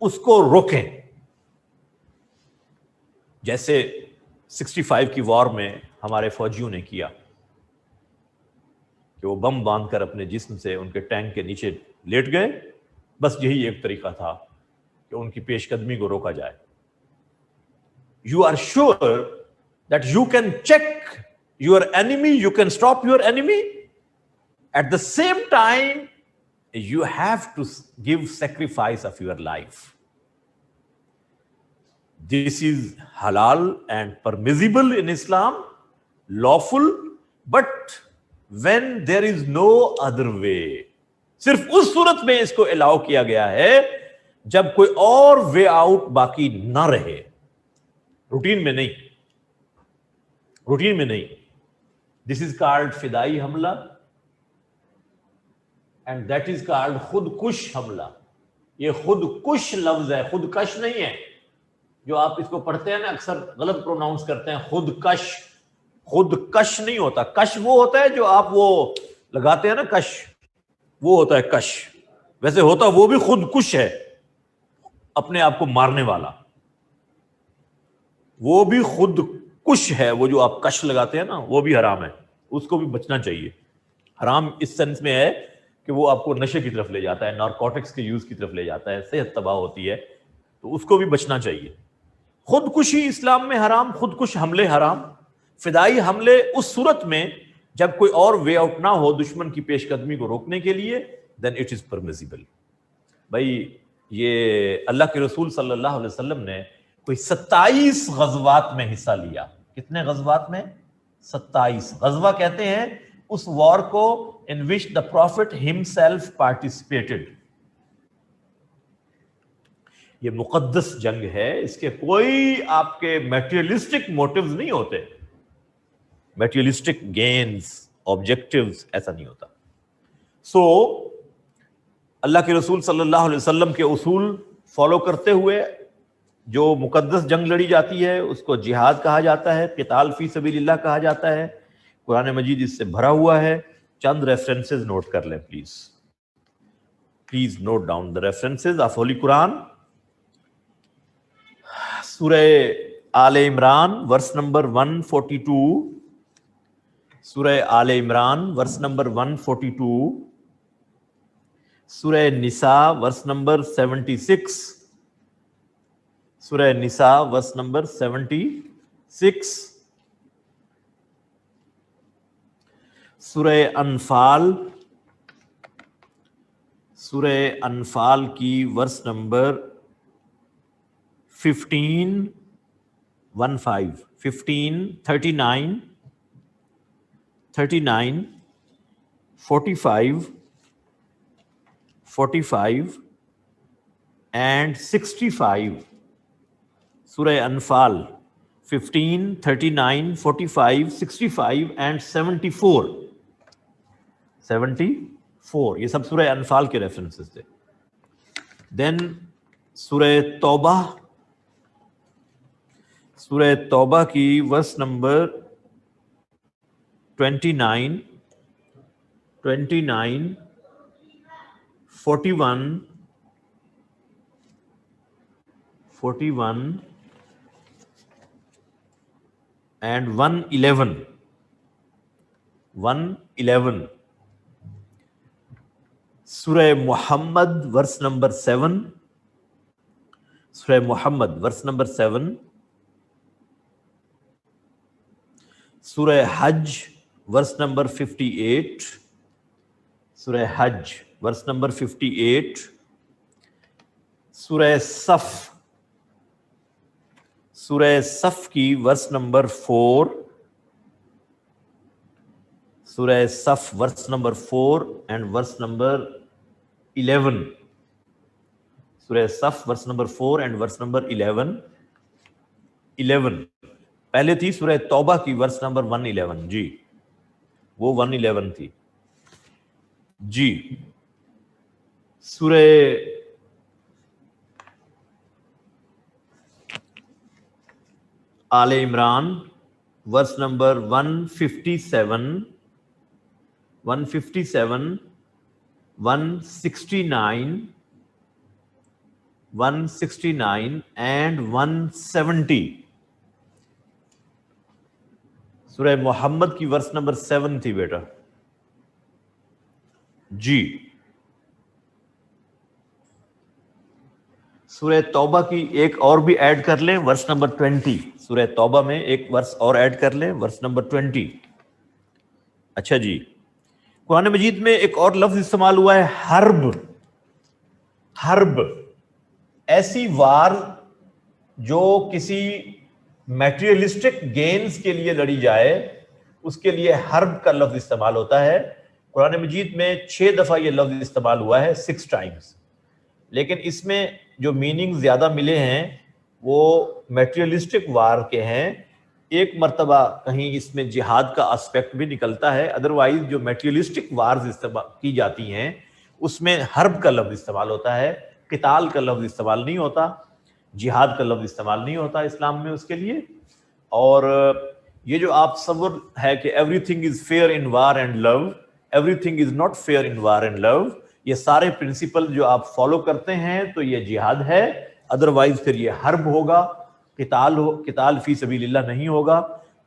اس کو روکیں. جیسے 65 کی وار میں ہمارے فوجیوں نے کیا کہ وہ بم باندھ کر اپنے جسم سے ان کے ٹینک کے نیچے لیٹ گئے. بس یہی ایک طریقہ تھا کہ ان کی پیش قدمی کو روکا جائے. You are sure that you can check your enemy, you can stop your enemy. At the same time, you have to give sacrifice of your life. This is halal and permissible in Islam, lawful, but when there is no other way. صرف اس صورت میں اس کو الاؤ کیا گیا ہے جب کوئی اور وے آؤٹ باقی نہ رہے. روٹین میں نہیں, روٹین میں نہیں. دس از کالڈ فدائی حملہ اینڈ دیٹ از کالڈ خودکش حملہ. یہ خودکش لفظ ہے, خودکش نہیں ہے. جو آپ اس کو پڑھتے ہیں نا اکثر غلط پروناؤنس کرتے ہیں, خودکش. خودکش نہیں ہوتا. کش وہ ہوتا ہے جو آپ وہ لگاتے ہیں نا, کش, وہ ہوتا ہے کش. ویسے ہوتا وہ بھی خودکش ہے, اپنے آپ کو مارنے والا. وہ بھی خود کش ہے. وہ جو آپ کش لگاتے ہیں نا وہ بھی حرام ہے, اس کو بھی بچنا چاہیے. حرام اس سینس میں ہے کہ وہ آپ کو نشے کی طرف لے جاتا ہے, نارکوٹکس کے یوز کی طرف لے جاتا ہے, صحت تباہ ہوتی ہے, تو اس کو بھی بچنا چاہیے. خودکشی اسلام میں حرام, خودکش حملے حرام. فدائی حملے اس صورت میں جب کوئی اور وے آؤٹ نہ ہو دشمن کی پیش قدمی کو روکنے کے لیے, دین اٹ از پرمیسیبل. بھائی یہ اللہ کے رسول صلی اللہ علیہ وسلم نے کوئی 27 غزوات میں حصہ لیا. کتنے غزوات میں؟ 27. غزوہ کہتے ہیں اس وار کو in which the prophet himself participated. یہ مقدس جنگ ہے, اس کے کوئی آپ کے میٹیریلسٹک موٹیوز نہیں ہوتے, میٹیریلسٹک گینز, آبجیکٹیوز, ایسا نہیں ہوتا. سو اللہ کے رسول صلی اللہ علیہ وسلم کے اصول فالو کرتے ہوئے جو مقدس جنگ لڑی جاتی ہے اس کو جہاد کہا جاتا ہے، قتال فی سبیل اللہ کہا جاتا ہے. قرآن مجید اس سے بھرا ہوا ہے. چند ریفرنسز نوٹ کر لیں please note down the references of holy Quran. سورہ آل عمران ورس نمبر 142، سورہ آل عمران ورس نمبر 142، سورہ نساء ورس نمبر 76، سورہ نساء ورس نمبر 76، سورہ انفال، سورہ انفال کی ورس نمبر 15، 39، 45 اینڈ 65. سورہ انفال 15، 39، 45، 65 اینڈ 74. یہ سب سورہ انفال کے ریفرنسز تھے. دین سورہ توبہ کی ورس نمبر 29، 41 اینڈ 111. سورہ محمد ورس نمبر 7، سورہ محمد ورس نمبر 7، سورہ حج ورس نمبر 58، سورہ حج ورس نمبر 58، سورہ صف کی ورس نمبر 4، سورہ صف ورس نمبر 4 اینڈ ورس نمبر 11. سورہ صف ورس نمبر 4 اینڈ ورس نمبر 11. پہلے تھی سورہ توبہ کی ورس نمبر 111. جی وہ 111 تھی. جی سورہ آل عمران ورس نمبر 157، 169، 169 اینڈ 170. سورہ محمد کی ورس نمبر 7 تھی بیٹا. جی سورہ توبہ کی ایک اور بھی ایڈ کر لیں، ورس نمبر 20. سورہ توبہ میں ایک ورس اور ایڈ کر لیں، ورس نمبر 20. اچھا جی، قرآن مجید میں ایک اور لفظ استعمال ہوا ہے، حرب. ایسی وار جو کسی میٹیریلسٹک گینز کے لیے لڑی جائے، اس کے لیے حرب کا لفظ استعمال ہوتا ہے. قرآن مجید میں 6 دفعہ یہ لفظ استعمال ہوا ہے، 6 ٹائمز. لیکن اس میں جو میننگ زیادہ ملے ہیں وہ میٹیریلسٹک وار کے ہیں. ایک مرتبہ کہیں اس میں جہاد کا اسپیکٹ بھی نکلتا ہے، ادروائز جو میٹیریلسٹک وارز استعمال کی جاتی ہیں اس میں حرب کا لفظ استعمال ہوتا ہے، قتال کا لفظ استعمال نہیں ہوتا، جہاد کا لفظ استعمال نہیں ہوتا اسلام میں اس کے لیے. اور یہ جو آپ تصور ہے کہ everything is fair in war and love, everything is not fair in war and love, یہ سارے پرنسپل جو آپ فالو کرتے ہیں تو یہ جہاد ہے، ادروائز پھر یہ حرب ہوگا، قتال فی سبیل اللہ نہیں ہوگا،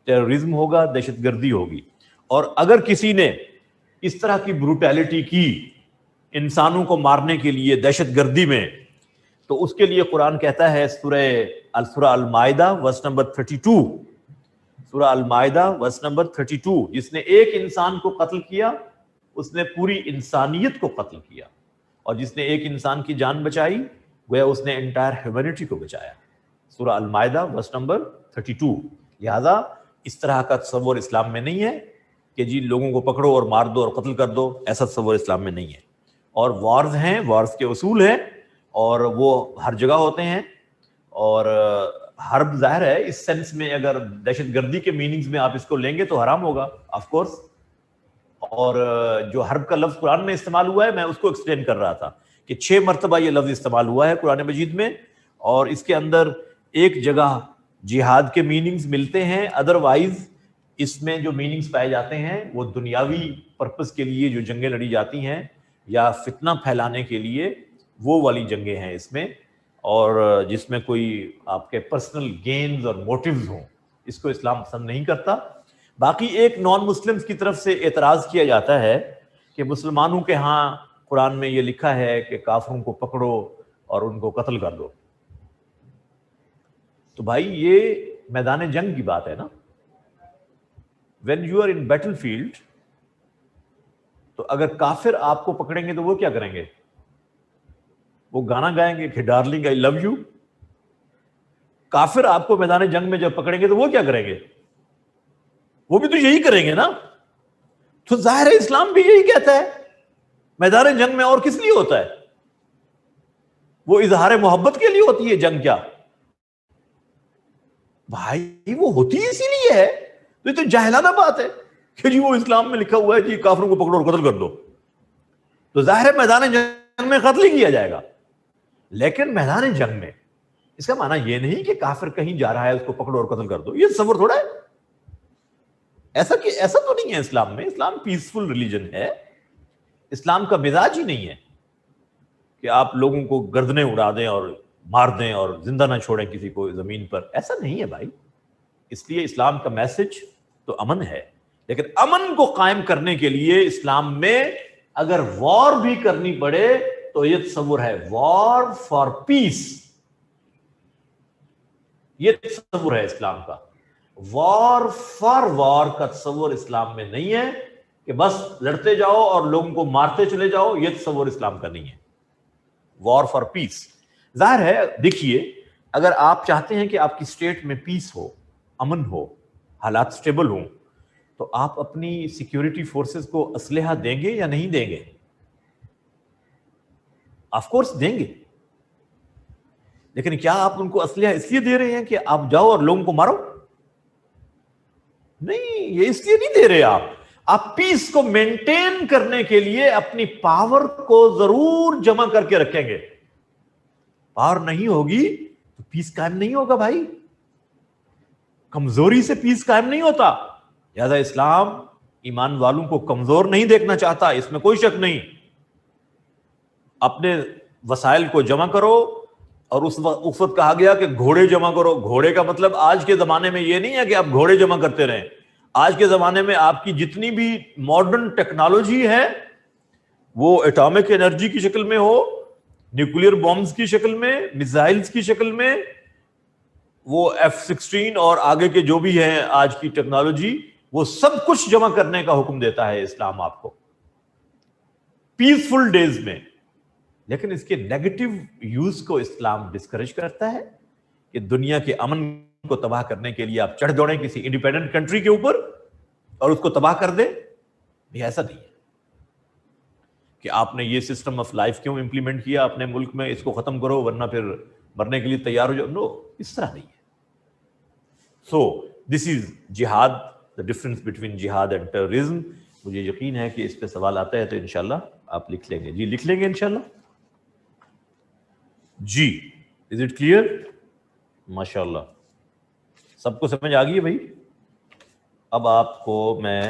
ٹیررزم ہوگا، دہشت گردی ہوگی. اور اگر کسی نے اس طرح کی بروٹیلٹی کی انسانوں کو مارنے کے لیے دہشت گردی میں، تو اس کے لیے قرآن کہتا ہے سورہ المائدہ ورس نمبر 32، سورہ المائدہ ورس نمبر 32، جس نے ایک انسان کو قتل کیا اس نے پوری انسانیت کو قتل کیا، اور جس نے ایک انسان کی جان بچائی گویا اس نے انٹائر ہیومینٹی کو بچایا. سورہ المائدہ ورس نمبر 32. لہذا اس طرح کا تصور اسلام میں نہیں ہے کہ جی لوگوں کو پکڑو اور مار دو اور قتل کر دو، ایسا تصور اسلام میں نہیں ہے. اور وارز ہیں، وارز کے اصول ہیں اور وہ ہر جگہ ہوتے ہیں. اور حرب ظاہر ہے اس سینس میں اگر دہشت گردی کے میننگز میں آپ اس کو لیں گے تو حرام ہوگا آف کورس. اور جو حرب کا لفظ قرآن میں استعمال ہوا ہے میں اس کو ایکسپلین کر رہا تھا کہ 6 مرتبہ یہ لفظ استعمال ہوا ہے قرآن مجید میں، اور اس کے اندر ایک جگہ جہاد کے میننگز ملتے ہیں، ادروائز اس میں جو میننگز پائے جاتے ہیں وہ دنیاوی پرپس کے لیے جو جنگیں لڑی جاتی ہیں یا فتنہ پھیلانے کے لیے وہ والی جنگیں ہیں اس میں، اور جس میں کوئی آپ کے پرسنل گینز اور موٹیوز ہوں، اس کو اسلام پسند نہیں کرتا۔ باقی ایک نان مسلمز کی طرف سے اعتراض کیا جاتا ہے کہ مسلمانوں کے ہاں قرآن میں یہ لکھا ہے کہ کافروں کو پکڑو اور ان کو قتل کر دو۔ تو بھائی یہ میدان جنگ کی بات ہے نا، when you are in battlefield، تو اگر کافر آپ کو پکڑیں گے تو وہ کیا کریں گے؟ وہ گانا گائیں گے کہ ڈارلنگ آئی لو یو۔ کافر آپ کو میدان جنگ میں جب پکڑیں گے تو وہ کیا کریں گے؟ وہ بھی تو یہی کریں گے نا۔ تو ظاہر ہے اسلام بھی یہی کہتا ہے، میدان جنگ میں اور کس لیے ہوتا ہے؟ وہ اظہار محبت کے لیے ہوتی ہے جنگ کیا؟ بھائی وہ ہوتی اسی لیے ہے۔ تو یہ تو جاہلانہ بات ہے کہ جی وہ اسلام میں لکھا ہوا ہے جی کافروں کو پکڑو اور قتل کر دو، تو ظاہر ہے میدان جنگ میں قتل ہی کیا جائے گا۔ لیکن میدان جنگ میں اس کا معنی یہ نہیں کہ کافر کہیں جا رہا ہے اس کو پکڑو اور قتل کر دو، یہ تصور تھوڑا ہے۔ ایسا تو نہیں ہے اسلام میں۔ اسلام پیسفل ریلیجن ہے، اسلام کا مزاج ہی نہیں ہے کہ آپ لوگوں کو گردنیں اڑا دیں اور مار دیں اور زندہ نہ چھوڑیں کسی کو زمین پر، ایسا نہیں ہے بھائی۔ اس لیے اسلام کا میسج تو امن ہے، لیکن امن کو قائم کرنے کے لیے اسلام میں اگر وار بھی کرنی پڑے تو یہ تصور ہے وار فار پیس، یہ تصور ہے اسلام کا۔ وار فار وار کا تصور اسلام میں نہیں ہے کہ بس لڑتے جاؤ اور لوگوں کو مارتے چلے جاؤ، یہ تصور اسلام کا نہیں ہے۔ وار فار پیس، ظاہر ہے دیکھیے اگر آپ چاہتے ہیں کہ آپ کی اسٹیٹ میں پیس ہو، امن ہو، حالات سٹیبل ہوں، تو آپ اپنی سیکیورٹی فورسز کو اسلحہ دیں گے یا نہیں دیں گے؟ آف کورس دیں گے، لیکن کیا آپ ان کو اسلحہ اس لیے دے رہے ہیں کہ آپ جاؤ اور لوگوں کو مارو؟ نہیں، یہ اس لیے نہیں دے رہے۔ آپ پیس کو مینٹین کرنے کے لیے اپنی پاور کو ضرور جمع کر کے رکھیں گے۔ پاور نہیں ہوگی تو پیس قائم نہیں ہوگا بھائی، کمزوری سے پیس قائم نہیں ہوتا۔ لہذا اسلام ایمان والوں کو کمزور نہیں دیکھنا چاہتا، اس میں کوئی شک نہیں۔ اپنے وسائل کو جمع کرو، اور اس وقت کہا گیا کہ گھوڑے جمع کرو۔ گھوڑے کا مطلب آج کے زمانے میں یہ نہیں ہے کہ آپ گھوڑے جمع کرتے رہیں۔ آج کے زمانے میں آپ کی جتنی بھی ماڈرن ٹیکنالوجی ہے وہ ایٹامک انرجی کی شکل میں ہو، نیوکلیر بامز کی شکل میں، میزائلز کی شکل میں، وہ F-16 اور آگے کے جو بھی ہیں آج کی ٹیکنالوجی، وہ سب کچھ جمع کرنے کا حکم دیتا ہے اسلام آپ کو پیسفل ڈیز میں۔ لیکن اس کے نیگیٹو یوز کو اسلام ڈسکریج کرتا ہے کہ دنیا کے امن کو تباہ کرنے کے لیے آپ چڑھ دوڑیں کسی انڈیپینڈنٹ کنٹری کے اوپر اور اس کو تباہ کر دیں۔ یہ ایسا نہیں ہے کہ آپ نے یہ سسٹم آف لائف کیوں امپلیمنٹ کیا اپنے ملک میں، اس کو ختم کرو ورنہ پھر مرنے کے لیے تیار ہو جاؤ۔ نو، اس طرح نہیں ہے۔ سو دس از جہاد، دا ڈفرنس بٹوین جہاد اینڈ ٹیررزم۔ مجھے یقین ہے کہ اس پہ سوال آتا ہے تو انشاءاللہ آپ لکھ لیں گے۔ جی لکھ لیں گے انشاءاللہ۔ جی از اٹ کلیئر؟ ماشاءاللہ سب کو سمجھ آ گئی ہے بھائی۔ اب آپ کو میں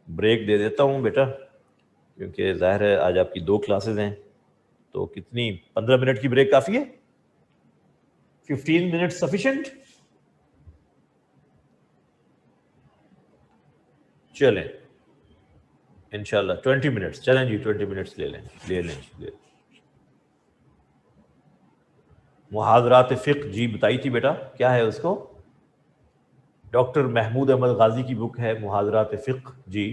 بریک دے دیتا ہوں بیٹا، کیونکہ ظاہر ہے آج آپ کی 2 کلاسز ہیں، تو کتنی 15 منٹ کی بریک کافی ہے؟ 15 منٹ سفیشینٹ؟ چلیں انشاءاللہ 20 منٹس، چلیں جی 20 منٹس لے لیں۔ محاضرات فقہ جی بتائی تھی بیٹا، کیا ہے اس کو؟ ڈاکٹر محمود احمد غازی کی بک ہے محاضرات فقہ جی۔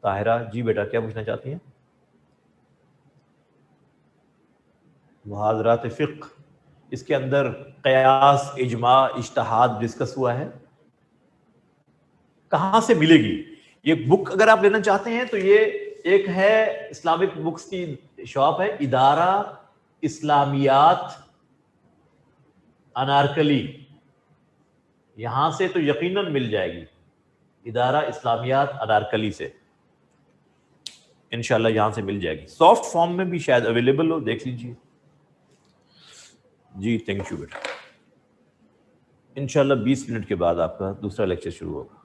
طاہرہ جی بیٹا کیا پوچھنا چاہتی ہیں؟ محاضرات فقہ، اس کے اندر قیاس، اجماع، اجتہاد ڈسکس ہوا ہے۔ کہاں سے ملے گی یہ بک؟ اگر آپ لینا چاہتے ہیں تو یہ ایک ہے اسلامک بکس کی شاپ ہے، ادارہ اسلامیات انارکلی، یہاں سے تو یقیناً مل جائے گی، ادارہ اسلامیات انارکلی سے انشاءاللہ یہاں سے مل جائے گی۔ سافٹ فارم میں بھی شاید اویلیبل ہو، دیکھ لیجیے۔ جی تھینک یو بیٹا۔ انشاءاللہ 20 منٹ کے بعد آپ کا دوسرا لیکچر شروع ہوگا.